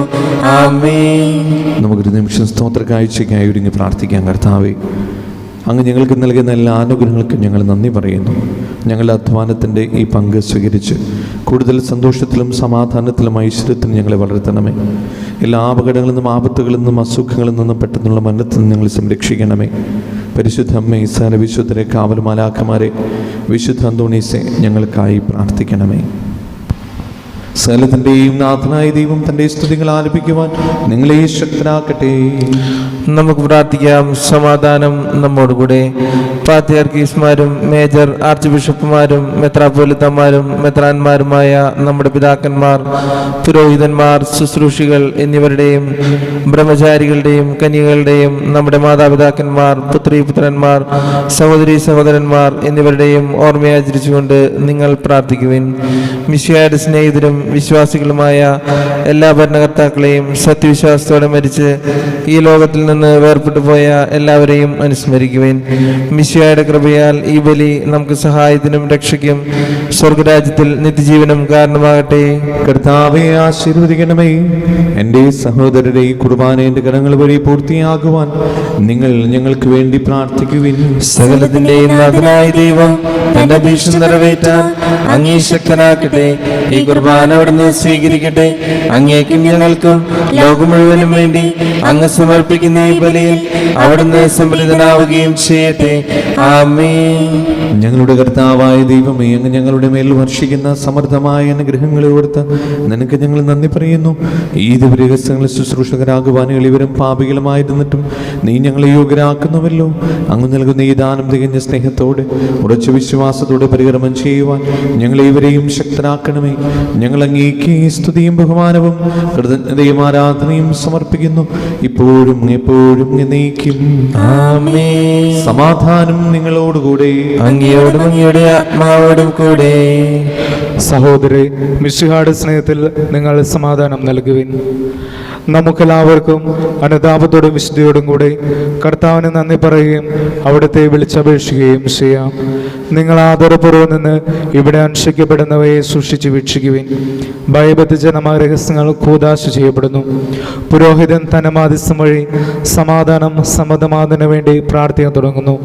Speaker 1: ആമേൻ.
Speaker 2: നമുക്കൊരു നിമിഷം സ്തോത്ര കാഴ്ചയ്ക്കായി ഒരുങ്ങി പ്രാർത്ഥിക്കാം. കർത്താവേ, അങ്ങ് ഞങ്ങൾക്ക് നൽകുന്ന എല്ലാ അനുഗ്രഹങ്ങൾക്കും ഞങ്ങൾ നന്ദി പറയുന്നു. ഞങ്ങളുടെ അധ്വാനത്തിൻ്റെ ഈ പങ്ക് സ്വീകരിച്ച് കൂടുതൽ സന്തോഷത്തിലും സമാധാനത്തിലും ഐശ്വര്യത്തിലും ഞങ്ങളെ വളർത്തണമേ. എല്ലാ അപകടങ്ങളിൽ നിന്നും ആപത്തുകളിൽ നിന്നും അസുഖങ്ങളിൽ നിന്നും പെട്ടെന്നുള്ള മരണത്തിൽ നിന്ന് ഞങ്ങൾ സംരക്ഷിക്കണമേ. പരിശുദ്ധ അമ്മ ഈസാന വിശുദ്ധരെ കാവൽ മാലാഖമാരെ വിശുദ്ധ അന്തോണീസെ ഞങ്ങൾക്കായി പ്രാർത്ഥിക്കണമേ. സകലത്തിൻ്റെയും നാഥനായ ദൈവം തൻ്റെ സ്തുതികൾ ആലപിക്കുവാൻ നിങ്ങളെ ശക്തരാക്കട്ടെ.
Speaker 3: നമുക്ക് പ്രാർത്ഥിക്കാം. സമാധാനം നമ്മോടുകൂടെ. പാത്രിയാർക്കീസ്മാരും മേജർ ആർച്ച് ബിഷപ്പുമാരും മെത്രാപ്പോലിത്തമാരും മെത്രാന്മാരുമായ നമ്മുടെ പിതാക്കന്മാർ, പുരോഹിതന്മാർ, ശുശ്രൂഷികൾ എന്നിവരുടെയും ബ്രഹ്മചാരികളുടെയും കന്യകളുടെയും നമ്മുടെ മാതാപിതാക്കന്മാർ, പുത്രീപുത്രന്മാർ, സഹോദരീ സഹോദരന്മാർ എന്നിവരുടെയും ഓർമ്മയാചരിച്ചുകൊണ്ട് നിങ്ങൾ പ്രാർത്ഥിക്കുവിൻ. മിശിഹായുടെ സ്നേഹിതരും വിശ്വാസികളുമായ എല്ലാ ഭരണകർത്താക്കളെയും സത്യവിശ്വാസത്തോടെ മരിച്ച് ഈ ലോകത്തിൽ
Speaker 1: നിന്ന് വേർപെട്ടു പോയ എല്ലാവരെയും അനുസ്മരിക്കുവേൻ. മിശിഹായുടെ കൃപയാൽ ഈ ബലി നമുക്ക് സഹായത്തിനും രക്ഷയ്ക്കും സ്വർഗരാജ്യത്തിൽ നിത്യജീവനും കാരണമാകട്ടെ.
Speaker 2: കർത്താവെ ആശീർവദിക്കണമേ. എൻ്റെ സഹോദരരെ ഈ കുർബാന എൻ്റെ കരങ്ങൾ വഴി പൂർത്തിയാകുവാൻ നിങ്ങൾ ഞങ്ങൾക്ക് വേണ്ടി പ്രാർത്ഥിക്കുവിൻ.
Speaker 1: സകലത്തിന്റെയും നാഥനായ ദൈവം തന്റെ അഭീഷ്ടം നിറവേറ്റാൻ അങ്ങേ ശക്തനാക്കട്ടെ. ഈ കുർബാന അവിടുന്ന് സ്വീകരിക്കട്ടെ. അങ്ങേക്കും ഞങ്ങൾക്കും ലോകം മുഴുവനും വേണ്ടി അങ്ങ് സമർപ്പിക്കുന്ന ഈ ബലിയിൽ അവിടുന്ന് സംപ്രീതനാവുകയും ചെയ്യട്ടെ. ആമേൻ.
Speaker 2: ഞങ്ങളുടെ കർത്താവായ ദൈവമേ, അങ്ങ് ഞങ്ങളുടെ മേൽ വർഷിക്കുന്ന സമൃദ്ധമായ അനുഗ്രഹങ്ങളെ ഓർത്ത് നിനക്ക് ഞങ്ങൾ നന്ദി പറയുന്നു. ഈ ദിവ്യരഹസ്യങ്ങൾ ശുശ്രൂഷകരാകുവാൻ എളിവരും പാപികളുമായിരുന്നിട്ടും നീ ഞങ്ങളെ യോഗ്യരാക്കുന്നുവല്ലോ. അങ്ങ് നൽകുന്ന ഈ ദാനം തികഞ്ഞ സ്നേഹത്തോടെ ഉറച്ച വിശ്വാസത്തോടെ പരികർമ്മം ചെയ്യുവാൻ ഞങ്ങളേവരെയും ശക്തരാക്കണമേ. ഞങ്ങൾ അങ്ങേക്ക് സ്തുതിയും ബഹുമാനവും കൃതജ്ഞതയും ആരാധനയും സമർപ്പിക്കുന്നു, ഇപ്പോഴും എപ്പോഴും എന്നേക്കും.
Speaker 1: ആമേൻ.
Speaker 2: സമാധാനം നിങ്ങളോടുകൂടെ.
Speaker 1: അങ്ങയോടും അങ്ങയുടെ ആത്മാവോടും കൂടെ.
Speaker 3: സഹോദരി, മിശിഹായുടെ സ്നേഹത്തിൽ നിങ്ങൾ സമാധാനം നൽകുവിൻ. നമുക്കെല്ലാവർക്കും അനുതാപത്തോടും വിശുദ്ധിയോടും കൂടെ കർത്താവിന് നന്ദി പറയുകയും അവിടുത്തെ വിളിച്ചപേക്ഷിക്കുകയും ചെയ്യാം. നിങ്ങൾ ആദരപൂർവ്വം നിന്ന് ഇവിടെ അനുഷ്ഠിക്കപ്പെടുന്നവയെ സൂക്ഷിച്ച് വീക്ഷിക്കുവിൻ. ഭയബദ്ധജനമായ രഹസ്യങ്ങൾ കൂദാശ ചെയ്യപ്പെടുന്നു. പുരോഹിതൻ തന്റെ മാധ്യസ്ഥം വഴി സമാധാനം സമ്മതമാതിനു വേണ്ടി പ്രാർത്ഥിക്കാൻ തുടങ്ങുന്നു.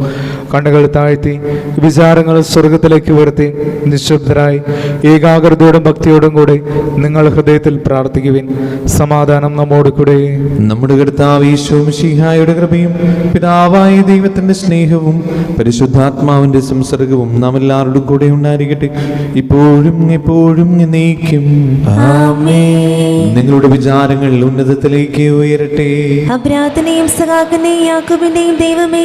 Speaker 3: കണ്ണുകൾ താഴ്ത്തി വിചാരങ്ങൾ സ്വർഗത്തിലേക്ക് ഉയർത്തി നിശബ്ദരായി ഏകാഗ്രതയോടും ഭക്തിയോടും കൂടെ നിങ്ങൾ ഹൃദയത്തിൽ പ്രാർത്ഥിക്കുവിൻ. സമാധാനം നമ്മോട് കൂടെ.
Speaker 2: നമ്മുടെ കർത്താവ് ഈശോ മിശിഹായുടെ കൃപയും പിതാവായ ദൈവത്തിന്റെ സ്നേഹവും പരിശുദ്ധാത്മാവിന്റെ സംസർഗവും നാം എല്ലാവരോടും കൂടെ ഉണ്ടായിരിക്കട്ടെ, ഇപ്പോഴും എപ്പോഴും എന്നേക്കും.
Speaker 1: ആമേൻ.
Speaker 2: നിങ്ങളുടെ വിചാരങ്ങൾ ഉന്നതത്തിലേക്ക് ഉയരട്ടെ.
Speaker 5: അബ്രാഹത്തിനെയും സഖാക്കിനെയും യാക്കോബിന്റെയും ദൈവമേ,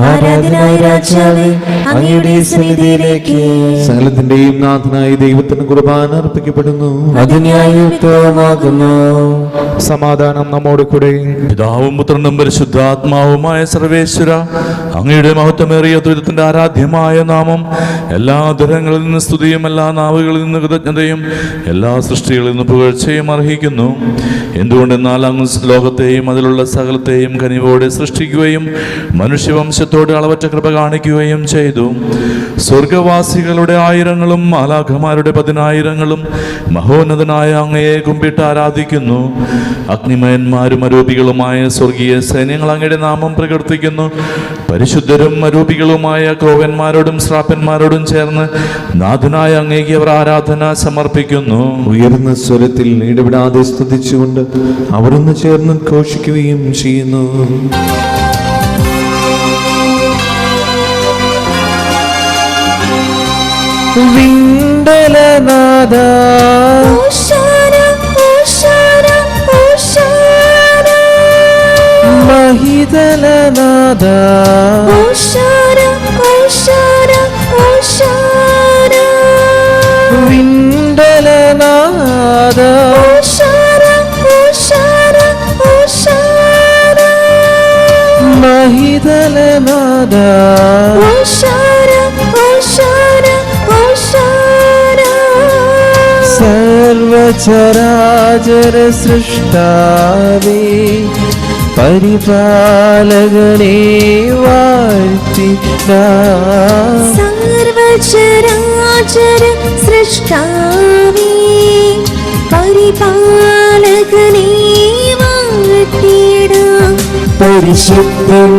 Speaker 1: ആരാധനായ രാജാവേ, അങ്ങയുടെ സന്നിധിയിലേക്ക്
Speaker 2: സകലത്തിന്റെയും നാഥനായ ദൈവത്തിന് കുർബാന അർപ്പിക്കപ്പെടുന്നു.
Speaker 1: അത് ന്യായയുക്തമാകുന്നു.
Speaker 3: സമാധാനം നമ്മോട് കൂടെ.
Speaker 4: പിതാവും പുത്രനും പരിശുദ്ധാത്മാവുമായ സർവേശ്വര, അങ്ങയുടെ മഹത്വമേറിയ ദുരിതത്തിന്റെ ആരാധ്യമായ നാമം എല്ലാ ദുരങ്ങളിൽ നിന്ന് സ്തുതിയും എല്ലാ നാവുകളിൽ നിന്ന് കൃതജ്ഞതയും എല്ലാ സൃഷ്ടികളിൽ നിന്ന് പുകഴ്ചയും അർഹിക്കുന്നു. എന്തുകൊണ്ടെന്നാൽ അങ്ങ് ലോകത്തെയും അതിലുള്ള സകലത്തെയും കനിവോടെ സൃഷ്ടിക്കുകയും മനുഷ്യവംശത്തോട് അളവറ്റ കൃപ കാണിക്കുകയും ചെയ്തു. സ്വർഗവാസികളുടെ ആയിരങ്ങളും മാലാഖമാരുടെ 10,000ങ്ങളും മഹോന്നതനായ അങ്ങയെ കുമ്പിട്ട് ആരാധിക്കുന്നു. അഗ്നിമയന്മാരും അരൂപികളുമായ സ്വർഗീയ സൈന്യങ്ങൾ അങ്ങയുടെ നാമം പ്രകീർത്തിക്കുന്നു. പരിശുദ്ധരും അരൂപികളുമായ ക്രോവന്മാരോടും ശ്രാപ്പന്മാരോടും ചേർന്ന് നാഥനായ അങ്ങേക്ക് അവർ ആരാധന സമർപ്പിക്കുന്നു.
Speaker 2: ഉയർന്ന സ്വരത്തിൽ ഇടപെടാതെ സ്തുതിച്ചുകൊണ്ട് അവിടുന്ന് ചേർന്ന് ഘോഷിക്കുകയും ചെയ്യുന്നു.
Speaker 1: വിണ്ടലനാദ
Speaker 5: ഓശാന, ഓശാന, ഓശാന.
Speaker 1: മഹിതലനാദ
Speaker 5: ഓശാന, ഓശാന, ഓശാന.
Speaker 1: വിണ്ടലനാദ
Speaker 5: ഓശാന, ഓശാന, ഓശാന.
Speaker 1: മഹിതലനാദ
Speaker 5: ഓശാന, ഓശാന, ഓശാന.
Speaker 1: സർവചരാചര സൃഷ്ടാവേ, പരിപാലകനെ വാഴ്ത്തിടാം.
Speaker 5: സർവചരാചര സൃഷ്ടാവേ, പരിപാലകനേ വാഴ്ത്തിടാം.
Speaker 1: പരിശുദ്ധൻ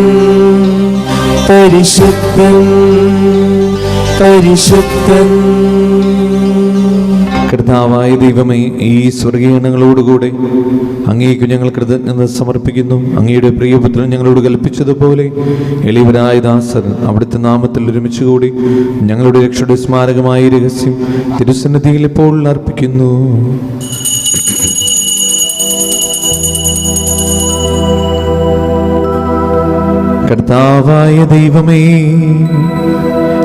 Speaker 1: പരിശുദ്ധൻ പരിശുദ്ധൻ.
Speaker 2: കർത്താവായ ദൈവമേ, ഈ സ്വർഗീയങ്ങളോടുകൂടെ അങ്ങേക്ക് ഞങ്ങൾ കൃതജ്ഞത സമർപ്പിക്കുന്നു. അങ്ങയുടെ പ്രിയപുത്രൻ ഞങ്ങളോട് കൽപ്പിച്ചതുപോലെ എളിയവരായ ദാസർ അവിടുത്തെ നാമത്തിൽ ഒരുമിച്ചുകൂടി ഞങ്ങളുടെ രക്ഷയുടെ സ്മാരകമായ രഹസ്യം തിരുസന്നിധിയിൽ ഇപ്പോൾ അർപ്പിക്കുന്നു. കർത്താവായ ദൈവമേ,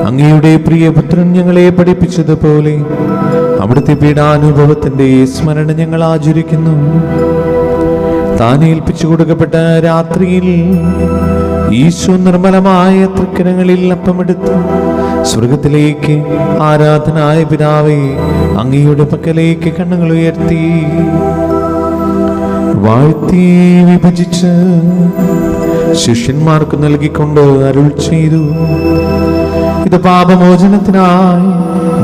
Speaker 2: അങ്ങയുടെ പ്രിയപുത്രൻ ഞങ്ങളെ പഠിപ്പിച്ചതുപോലെ അവിടുത്തെ പീഡാനുഭവത്തിന്റെ സ്മരണ ഞങ്ങൾ ആചരിക്കുന്നു. താൻ ഏൽപ്പിച്ചു കൊടുക്കപ്പെട്ട രാത്രിയിൽ ഈശോ നിർമ്മലമായ തൃക്കരങ്ങളിൽ അപ്പമെടുത്ത് സ്വർഗത്തിലേക്ക് ആരാധനായ പിതാവേ അങ്ങയുടെ പക്കലേക്ക് കണ്ണുകൾ ഉയർത്തി വാഴ്ത്തി വിഭജിച്ച് ശിഷ്യന്മാർക്ക് നൽകിക്കൊണ്ട് അരുൾ ചെയ്തു, ഇത് പാപമോചനത്തിനായി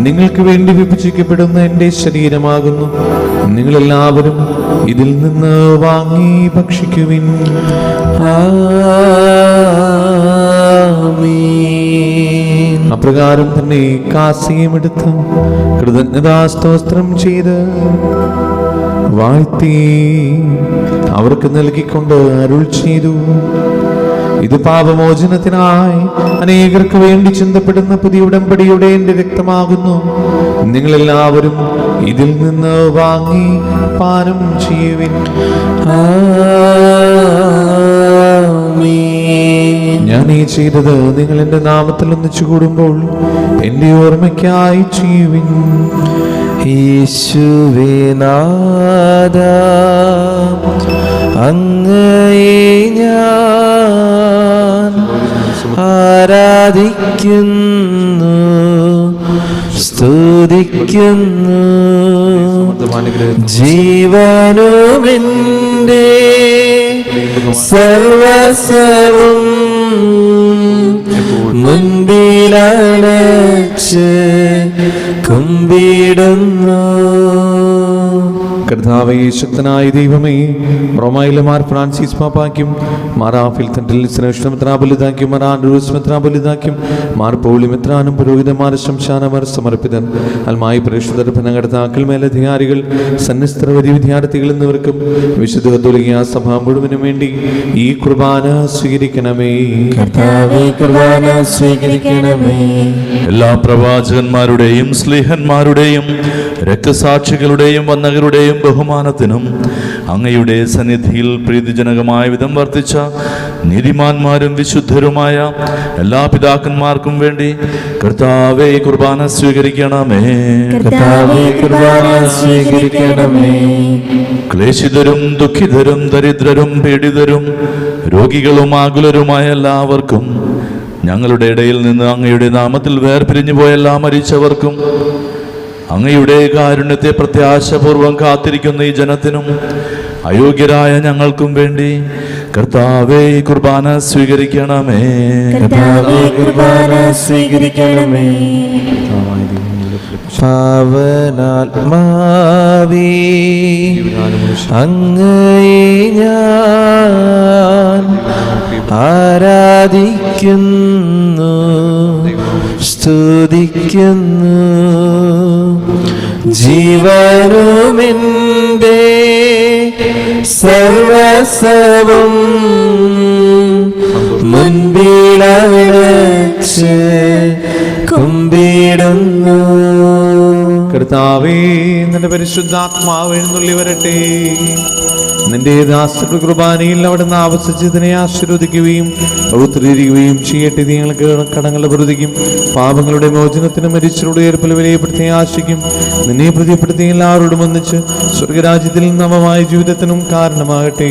Speaker 2: നിങ്ങൾക്ക് വേണ്ടി വിഭജിക്കപ്പെടുന്ന എൻ്റെ ശരീരമാകുന്നു. നിങ്ങളെല്ലാവരും ഇതിൽ നിന്ന് വാങ്ങി ഭക്ഷിക്കുവിൻ. അപ്രകാരം തന്നെ കാസിയും എടുത്ത് കൃതജ്ഞതാസ്തോത്രം ചെയ്ത് വാഴ്ത്തി അവർക്ക് നൽകിക്കൊണ്ട് അരുൾ ചെയ്തു, ഇത് പാപമോചനത്തിനായി അനേകർക്ക് വേണ്ടി ചിന്തപ്പെടുന്ന പുതിയ ഉടമ്പടിയുടെ എൻ്റെ രക്തമാകുന്നു. നിങ്ങളെല്ലാവരും ഇതിൽ നിന്ന് വാങ്ങി പാനം ചെയ്യുവിൻ. ഞാൻ ഈ ചെയ്തത് നിങ്ങൾ എൻ്റെ നാമത്തിൽ ഒന്നിച്ചു കൂടുമ്പോൾ എൻ്റെ ഓർമ്മയ്ക്കായി ചെയ്യുവിൻ.
Speaker 1: യേശുവേ നാഥ, അങ്ങയെ ഞാൻ ആരാധിക്കുന്നു, സ്തുതിക്കുന്നു. ജീവനുമെൻ്റെ സർവസ്വവും മുൻപിലണച്ച് കുമ്പിടുന്നു.
Speaker 2: കർത്താവേ, ശക്തനായ ദൈവമേ, റോമായിലെ മാർ ഫ്രാൻസിസ് പാപ്പാക്കും മാർ ആഫിൽത്തണ്ടിൽ ശ്രേഷ്ഠമെത്രാപൊലിതാക്കും മാർ ആൻഡ്രൂസ് മെത്രാപൊലിതാക്കും മാർ പൗളി മെത്രാനും പുരോഹിതന്മാർ ശംശാനമാർ സമർപ്പിതൻ അൽമായി പ്രേക്ഷിതർ ഭരണകർത്താക്കൾ മേലധികാരികൾ സന്യസ്തരവധി വിദ്യാർത്ഥികൾ എന്നിവർക്കും വിശുദ്ധ കത്തോലിക്കാ സഭ മുഴുവനും വേണ്ടി ഈ കുർബാന സ്വീകരിക്കണമേ.
Speaker 1: കർത്താവേ, കുർബാന സ്വീകരിക്കണമേ.
Speaker 4: എല്ലാ പ്രവാചകന്മാരുടെയും സ്ലീഹന്മാരുടെയും രക്തസാക്ഷികളുടെയും വന്നകരുടെയും ബഹുമാനത്തിനും അങ്ങയുടെ സന്നിധിയിൽ പ്രീതിജനകമായ വിധം വർത്തിച്ച നീതിമാന്മാരും വിശുദ്ധരുമായ എല്ലാ പിതാക്കന്മാർക്കും വേണ്ടി കർത്താവേ കുർബാന സ്വീകരിക്കണമേ.
Speaker 1: കർത്താവേ, കുർബാന സ്വീകരിക്കണമേ.
Speaker 4: ക്ലേശിതരും ദുഃഖിതരും ദരിദ്രരും പീഡിതരും രോഗികളും ആകുലരുമായ എല്ലാവർക്കും, ഞങ്ങളുടെ ഇടയിൽ നിന്ന് അങ്ങയുടെ നാമത്തിൽ വേർപിരിഞ്ഞു പോയ എല്ലാ മരിച്ചവർക്കും, അങ്ങയുടെ കാരുണ്യത്തെ പ്രത്യാശപൂർവം കാത്തിരിക്കുന്ന ഈ ജനത്തിനും അയോഗ്യരായ ഞങ്ങൾക്കും വേണ്ടി കർത്താവേ കുർബാന സ്വീകരിക്കണമേ.
Speaker 1: കർത്താവേ, കുർബാന സ്വീകരിക്കണമേ. പാവനാത്മാവേ, അങ്ങയെ ഞാൻ ആരാധിക്കുന്നു, സ്തുതിക്കുന്നു. ജീവനുമെൻ്റെ സർവസ്വവും മുൻപിലണച്ച് കുമ്പിടുന്നു.
Speaker 2: കർത്താവേ, നിന്റെ പരിശുദ്ധാത്മാവ് എഴുന്നള്ളി വരട്ടെ. നിന്റെ ദാസരുടെ കുർബാനയിൽ അവിടുന്ന് ആവസിച്ചതിനെ ആശീർവദിക്കുകയും പൗത്രീകരിക്കുകയും ചെയ്യട്ടെ. നിങ്ങൾക്ക് കടങ്ങളുടെ പ്രതിക്കും പാപങ്ങളുടെ മോചനത്തിനും മരിച്ചവരുടെ ഏർപ്പിൽ വിലയപ്പെടുത്തി ആശിക്കും. നിന്നെ പ്രതിപ്പെടുത്തി എല്ലാവരോടും ഒന്നിച്ച് സ്വർഗരാജ്യത്തിൽ നവമായ ജീവിതത്തിനും കാരണമാകട്ടെ.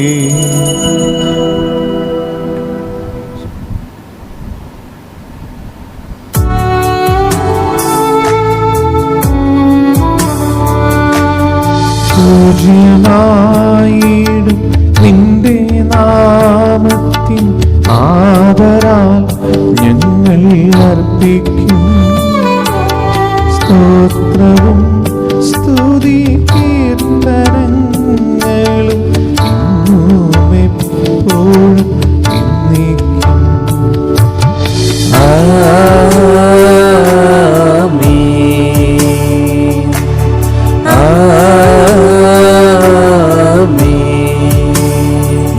Speaker 2: പൂജ്യമായിടും നിന്റെ നാമത്തിൻ ആദരാൽ ഞങ്ങൾ അർപ്പിക്കും സ്തോത്രവും സ്തുതി കീർത്തനങ്ങളും ഇന്നും എപ്പോഴും എന്നേക്കും.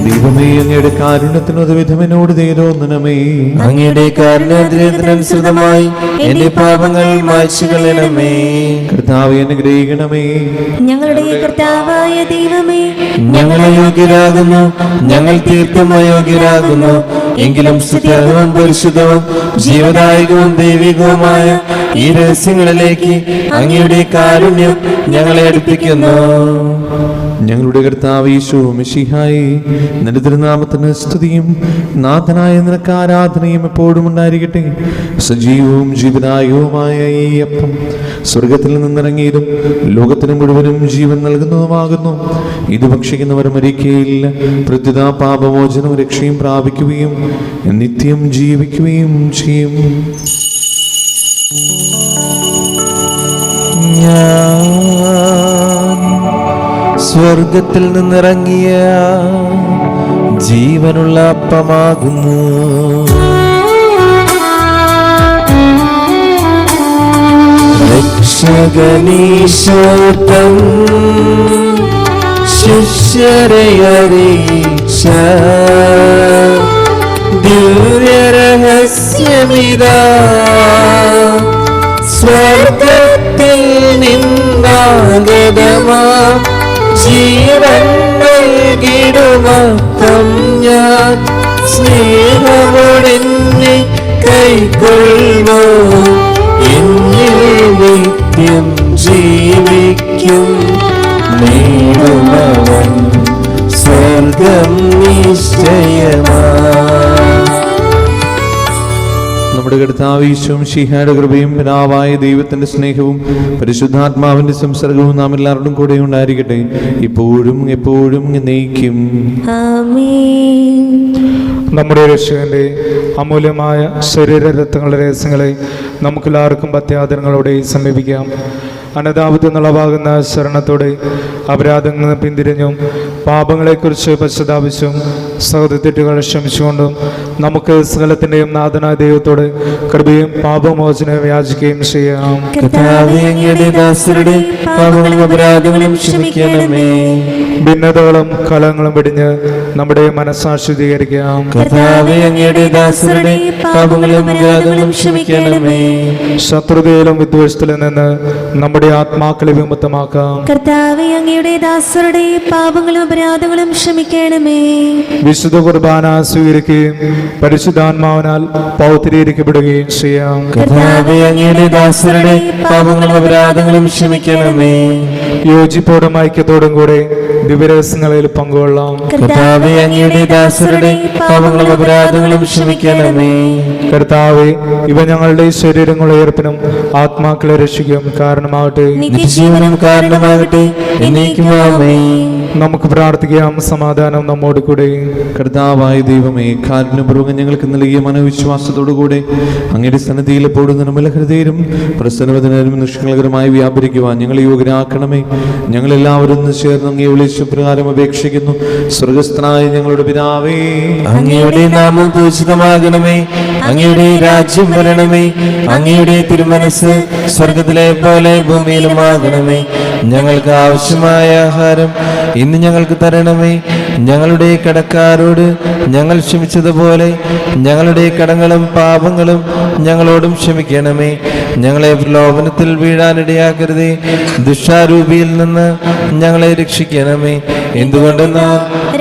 Speaker 2: ദൈവമേ, അങ്ങയുടെ കാരുണ്യത്തിനൊത് വിധമെന്നോട് തേരോന്നണമേ.
Speaker 1: അങ്ങയുടെ കാരുണ്യത്തിനനുസൃതമായി എന്റെ പാപങ്ങൾ മായ്ച്ചു കളയണമേ.
Speaker 2: കർത്താവേ, അനുഗ്രഹിക്കണമേ.
Speaker 5: ഞങ്ങളുടെ കർത്താവായ ദൈവമേ,
Speaker 1: ഞങ്ങൾ അയോഗ്യരാകുന്നു, ഞങ്ങൾ തീർത്തും അയോഗ്യരാകുന്നു. എങ്കിലും സ്തുത്യർഹവും പരിശുദ്ധവും ജീവദായകവും ദൈവികവുമായ ഈ രഹസ്യങ്ങളിലേക്ക് അങ്ങയുടെ കാരുണ്യം ഞങ്ങളെ അടുപ്പിക്കുന്നു.
Speaker 2: ഞങ്ങളുടെ കർത്താവ് യേശു മിശിഹായി, നിന്റെ തിരുനാമത്തിന് സ്തുതിയും നാഥനായ നിനക്ക് ആരാധനയും എപ്പോഴും ഉണ്ടായിരിക്കട്ടെ. സജീവവും ജീവനായവുമായ ഈ അപ്പം സ്വർഗത്തിൽ നിന്നിറങ്ങിയതും ലോകത്തിന് മുഴുവനും ജീവൻ നൽകുന്നതുമാകുന്നു. ഇത് ഭക്ഷിക്കുന്നവർ മരിക്കുകയില്ല, പ്രത്യുത പാപമോചനവും രക്ഷയും പ്രാപിക്കുകയും നിത്യം ജീവിക്കുകയും ചെയ്യും.
Speaker 1: ഞാൻ സ്വർഗത്തിൽ നിന്നിറങ്ങിയ ജീവനുള്ള അപ്പമാകുന്നു. രക്ഷകനീശോത്തം ശിഷ്യരെ അറിയിച്ച ദിവ്യരഹസ്യമിതാ, സ്വർഗത്തിൽ നിന്നാഗതമാ ജീവൻ നൽകിടുമപ്പം ഞാൻ സ്നേഹമോടെന്നെ കൈക്കൊള്ളൂ. എന്നിൽ നിത്യം ജീവിക്കും, നേടുമവൻ സ്വർഗം നിശ്ചയമാ.
Speaker 2: നമ്മുടെ കർത്താവ് യേശു മിശിഹായുടെ കൃപയും പിതാവായ ദൈവത്തിന്റെ സ്നേഹവും പരിശുദ്ധാത്മാവിന്റെ സംസർഗവും നാം എല്ലാവരുടെയും കൂടെ ഉണ്ടായിരിക്കട്ടെ, ഇപ്പോഴും എപ്പോഴും എന്നേക്കും.
Speaker 5: ആമേൻ.
Speaker 3: നമ്മുടെ രക്ഷകന്റെ അമൂല്യമായ ശരീരരത്നങ്ങളുടെ രഹസ്യങ്ങളെ നമുക്കെല്ലാവർക്കും അത്യാദരങ്ങളോടെ സമീപിക്കാം. അനതാപത്തെന്നുള്ളവാകുന്ന ശരണത്തോടെ അപരാധങ്ങളിൽ നിന്ന് പിന്തിരിഞ്ഞും പാപങ്ങളെക്കുറിച്ച് പശ്ചാത്താപിച്ചും സഹോദരത്തെറ്റുകൾ ക്ഷമിച്ചുകൊണ്ടും നമുക്ക് സകലത്തിൻ്റെയും നാഥനായ ദൈവത്തോട് കൃപയും പാപമോചനവും യാചിക്കുകയും ചെയ്യാം. ഭിന്നതകളും കലങ്ങളും വെടിഞ്ഞ് നമ്മുടെ മനസ്സാക്ഷി ശുദ്ധീകരിക്കാം. ശത്രുതയിലും വിദ്വേഷത്തിലും നിന്ന് നമ്മുടെ ആത്മാക്കളെ വിമുക്തമാക്കാം.
Speaker 5: കർത്താവേ, അങ്ങയുടെ ദാസരുടെ പാപങ്ങളും അപരാധങ്ങളും ക്ഷമിക്കണമേ.
Speaker 3: വിശുദ്ധ കുർബാന സ്വീകരിക്കുകയും പരിശുദ്ധാത്മാവിനാൽ പൗത്രീകരിക്കപ്പെടുകയും ചെയ്യാം.
Speaker 1: കർത്താവേ, അങ്ങയുടെ ദാസരുടെ പാപങ്ങളും അപരാധങ്ങളും ക്ഷമിക്കണമേ.
Speaker 3: യോജിപ്പോടും ഐക്യത്തോടും കൂടെ ദിവ്യരഹസ്യങ്ങളിൽ പങ്കുകൊള്ളാം.
Speaker 1: കർത്താവേ, അങ്ങയുടെ ദാസരുടെ പാപങ്ങളും അപരാധങ്ങളും ക്ഷമിക്കണമേ.
Speaker 3: കർത്താവേ, ഇവ ഞങ്ങളുടെ ശരീരങ്ങളുടെ ഉയർപ്പിനും ആത്മാക്കളെ രക്ഷിക്കും കാരണമാകട്ടെ.
Speaker 1: നിത്യജീവനും കാരണമാകട്ടെ. എന്നേക്കും ആമേൻ.
Speaker 3: നമുക്ക് പ്രാർത്ഥിക്കാം. സമാധാനം നമ്മോട് കൂടെ.
Speaker 2: കർത്താവായ ദൈവമേ, കാരുണ്യപൂർവ്വം ഞങ്ങൾക്ക് നൽകിയ മനോവിശ്വാസത്തോടുകൂടെ അങ്ങയുടെ സന്നിധിയിൽ എപ്പോഴും നിർമ്മല ഹൃദയരും പ്രസന്നവദനരും നിഷ്കളങ്കരമായി വ്യാപരിക്കുവാൻ ഞങ്ങളെ യോഗ്യരാക്കണമേ. ഞങ്ങളെല്ലാവരും ഒന്ന് ചേർന്ന് അങ്ങയെ വിളിച്ചു പ്രകാരം അപേക്ഷിക്കുന്നു. സ്വർഗസ്ഥനായ ഞങ്ങളുടെ പിതാവേ,
Speaker 1: അങ്ങയുടെ നാമം പൂജിതമാകണമേ. അങ്ങയുടെ രാജ്യം വരണമേ. അങ്ങയുടെ തിരുമനസ് സ്വർഗത്തിലെ പോലെ ഭൂമിയിലുമാകണമേ. ഞങ്ങൾക്ക് ആവശ്യമായ ആഹാരം ഇന്ന് ഞങ്ങൾക്ക് തരണമേ. ഞങ്ങളുടെ കടക്കാരോട് ഞങ്ങൾ ക്ഷമിച്ചതുപോലെ ഞങ്ങളുടെ കടങ്ങളും പാപങ്ങളും ഞങ്ങളോടും ക്ഷമിക്കണമേ. ഞങ്ങളെ പ്രലോഭനത്തിൽ വീഴാനിടയാക്കരുതേ, ദുഷ്ടാരൂപിയിൽ നിന്ന് ഞങ്ങളെ രക്ഷിക്കണമേ. എന്തുകൊണ്ടെന്നാൽ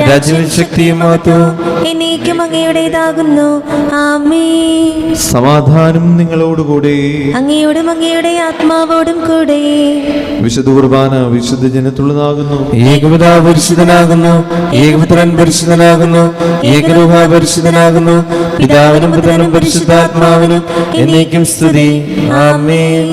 Speaker 1: രാജ്യവും ശക്തിയും മഹത്വവും
Speaker 5: എന്നേക്കും അങ്ങയുടേതാകുന്നു. ആമേൻ.
Speaker 2: സമാധാനം നിങ്ങളോടുകൂടെ.
Speaker 5: അങ്ങയോടും അങ്ങയുടെ ആത്മാവോടും കൂടെ.
Speaker 2: വിശുദ്ധ കുർബാന വിശുദ്ധ ജനത്തുള്ളതാകുന്നു.
Speaker 1: ഏകപിതാവ് പരിശുദ്ധനാകുന്നു, ഏകപുത്രൻ പരിശുദ്ധനാകുന്നു, ഏകരൂഹ പരിശുദ്ധനാകുന്നു. പിതാവിനും പുത്രനും പരിശുദ്ധാത്മാവിനും എന്നേക്കും സ്തുതി. ആമേൻ.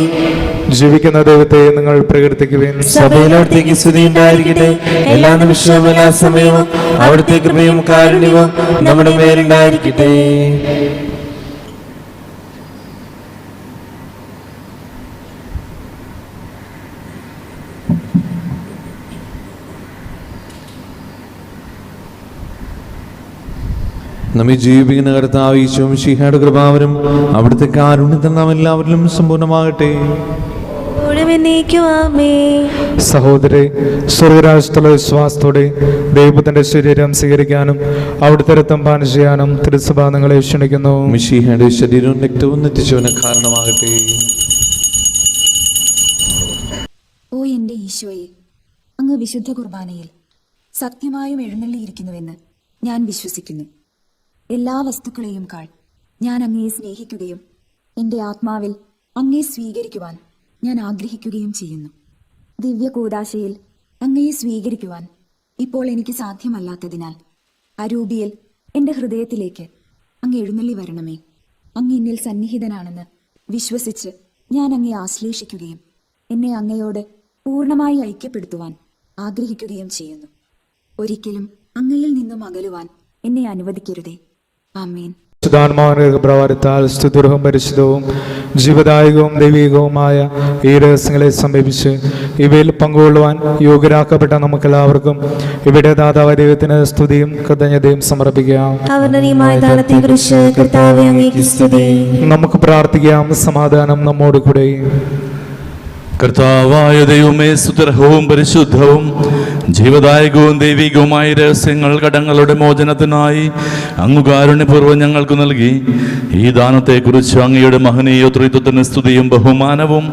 Speaker 3: ജീവിക്കുന്ന ദൈവത്തെ നിങ്ങൾ പ്രകീർത്തിക്കുവിൻ.
Speaker 1: സഭയിലോടത്തേക്ക് സ്തുതി ഉണ്ടായിരിക്കട്ടെ. എല്ലാ നിമിഷവും എല്ലാ സമയവും അവിടുത്തെ കൃപയും കാരുണ്യവും നമ്മുടെ മേലുണ്ടായിരിക്കട്ടെ.
Speaker 2: നമ്മെ ജീവിപ്പിക്കുന്ന കർത്താവ് യേശു മിശിഹായുടെ കൃപാവരും അവിടുത്തെ കാരുണ്യത്തിൽ നാം എല്ലാവരിലും സമ്പൂർണ്ണമാകട്ടെ.
Speaker 3: സഹോദരി, സ്വർഗരാജ്യത്തുള്ള വിശ്വാസത്തോടെ ദൈവത്തിന്റെ ശരീരം സ്വീകരിക്കാനും അവിടുത്തെ രക്തം പാനം ചെയ്യാനും തിരുസഭ നിങ്ങളെ ക്ഷണിക്കുന്നു.
Speaker 2: മിശിഹായുടെ ശരീരവും രക്തവും നിത്യജീവന് കാരണമാകട്ടെ.
Speaker 8: ഓ എൻ്റെ ഈശോയെ, അങ്ങ് വിശുദ്ധ കുർബാനയിൽ സത്യമായും എഴുന്നള്ളിയിരിക്കുന്നുവെന്ന് ഞാൻ വിശ്വസിക്കുന്നു. എല്ലാ വസ്തുക്കളെയും കാൾ ഞാൻ അങ്ങയെ സ്നേഹിക്കുകയും എൻ്റെ ആത്മാവിൽ അങ്ങയെ സ്വീകരിക്കുവാൻ ഞാൻ ആഗ്രഹിക്കുകയും ചെയ്യുന്നു. ദിവ്യ കൂദാശയിൽ അങ്ങയെ സ്വീകരിക്കുവാൻ ഇപ്പോൾ എനിക്ക് സാധ്യമല്ലാത്തതിനാൽ അരൂപിയിൽ എൻ്റെ ഹൃദയത്തിലേക്ക് അങ്ങ് എഴുന്നള്ളി വരണമേ. അങ്ങ് എന്നിൽ സന്നിഹിതനാണെന്ന് വിശ്വസിച്ച് ഞാൻ അങ്ങയെ ആശ്ലേഷിക്കുകയും എന്നെ അങ്ങയോട് പൂർണ്ണമായി ഐക്യപ്പെടുത്തുവാൻ ആഗ്രഹിക്കുകയും ചെയ്യുന്നു. ഒരിക്കലും അങ്ങയിൽ നിന്നും അകലുവാൻ എന്നെ അനുവദിക്കരുതേ. ആമേൻ.
Speaker 3: ശുദ്ധാത്മാവിന്റെ പ്രവാരത്താൽ സ്തുതിർഹവും പരിശുദ്ധവും ജീവദായകവും ദൈവികവുമായ ഈ രഹസ്യങ്ങളെ സമീപിച്ച് ഇവയിൽ പങ്കുകൊള്ളുവാൻ യോഗ്യരാക്കപ്പെട്ട നമുക്കെല്ലാവർക്കും ഇവിടെ ദാതാവായ ദൈവത്തിന് സ്തുതിയും കൃതജ്ഞതയും സമർപ്പിക്കാം.
Speaker 5: ദാനത്തെക്കുറിച്ച് കർത്താവേ അങ്ങേക്ക് സ്തുതി.
Speaker 3: നമുക്ക് പ്രാർത്ഥിക്കാം. സമാധാനം നമ്മോട് കൂടെ.
Speaker 4: കർത്താവായ ദൈവമേ, സുതർഹവും പരിശുദ്ധവും ജീവദായകവും ദൈവികവുമായ രഹസ്യങ്ങൾ കടങ്ങളുടെ മോചനത്തിനായി അങ്ങ് കാരുണ്യപൂർവ്വം ഞങ്ങൾക്ക് നൽകി. ഈ ദാനത്തെക്കുറിച്ച് അങ്ങയുടെ മഹനീയ ത്രിത്വത്തിന് സ്തുതിയും ബഹുമാനവും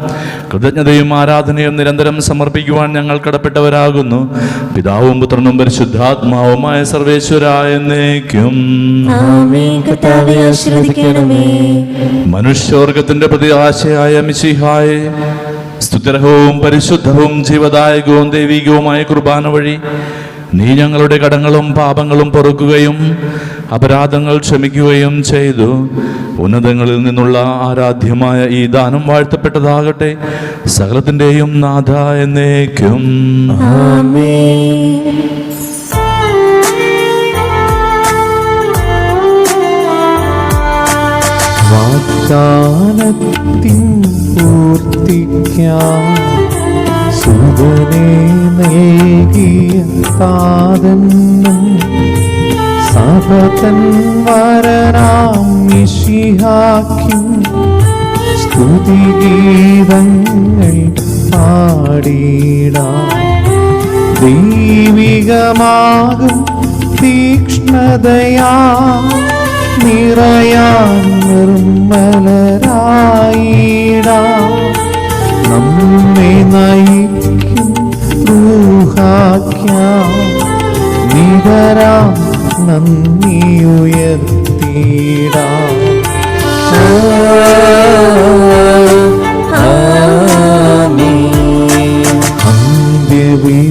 Speaker 4: കൃതജ്ഞതയും ആരാധനയും നിരന്തരം സമർപ്പിക്കുവാൻ ഞങ്ങൾ കടപ്പെട്ടവരാകുന്നു. പിതാവും പുത്രനും പരിശുദ്ധാത്മാവുമായ സർവേശ്വരായ എന്നേക്കും. മനുഷ്യവർഗത്തിന്റെ പ്രത്യാശയായ മിശിഹായെ, സ്തുത്യർഹവും പരിശുദ്ധവും ജീവദായകവും ദൈവികവുമായ കുർബാന വഴി നീ ഞങ്ങളുടെ കടങ്ങളും പാപങ്ങളും പൊറുക്കുകയും അപരാധങ്ങൾ ക്ഷമിക്കുകയും ചെയ്തു. ഉന്നതങ്ങളിൽ നിന്നുള്ള ആരാധ്യമായ ഈ ദാനം വാഴ്ത്തപ്പെട്ടതാകട്ടെ. സകലത്തിൻ്റെയും നാഥ എന്നേക്കും.
Speaker 3: വാഗ്ദാനത്തിൻ പൂർത്തിക്കാൻ സുതനെ നൽകിയ താതന്നും സഭതൻ വരനാം മിശിഹായ്ക്കും സ്തുതിഗീതങ്ങൾ പാടിടാം. ദൈവികമാകും തീക്ഷ്ണതയാ നിറയാൻ നിർമ്മലരായിടാം. നമ്മെ നയിക്കും റൂഹാക്യാം നിതരാം നന്ദിയുയർത്തിടാം.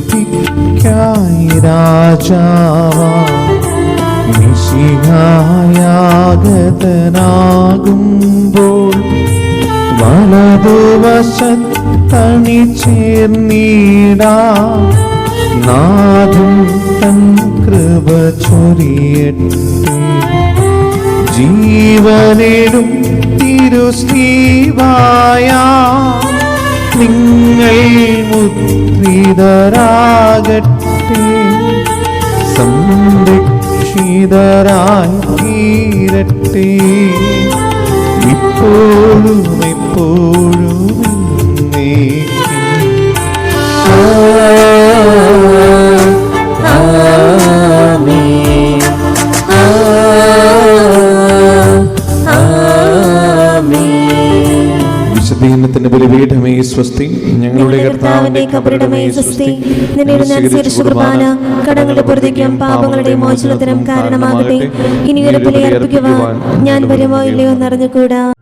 Speaker 3: അന്ത്യവിധിക്കായി രാജാവാ മിശിഹായാഗതനാകുമ്പോൾ വലതുവശത്തണി ചേർന്നിടാം. നാഥൻ തൻ കൃപ ചൊരിയട്ടെ. ജീവനിലും തിരുസ്ലീവായ നിങ്ങൾ മുദ്രിതരാകട്ടെ. സംരക്ഷിതരായി തീരട്ടെ. ഇപ്പോഴും എപ്പോഴും വിശുദ്ധീകരണത്തിന്റെ ബലിപീഠമേ സ്വസ്തി. ഞങ്ങളുടെ കർത്താവിന്റെ കബറിടമേ സ്വസ്തി.
Speaker 5: കുർബാന കടങ്ങളുടെ പൊറുതിക്കും പാപങ്ങളുടെ മോചനത്തിനും കാരണമാകട്ടെ. ഇനി ഒരു ബലി അർപ്പിക്കുവാൻ ഞാൻ വരുമോ ഇല്ലയോ എന്നറിഞ്ഞുകൂടാ.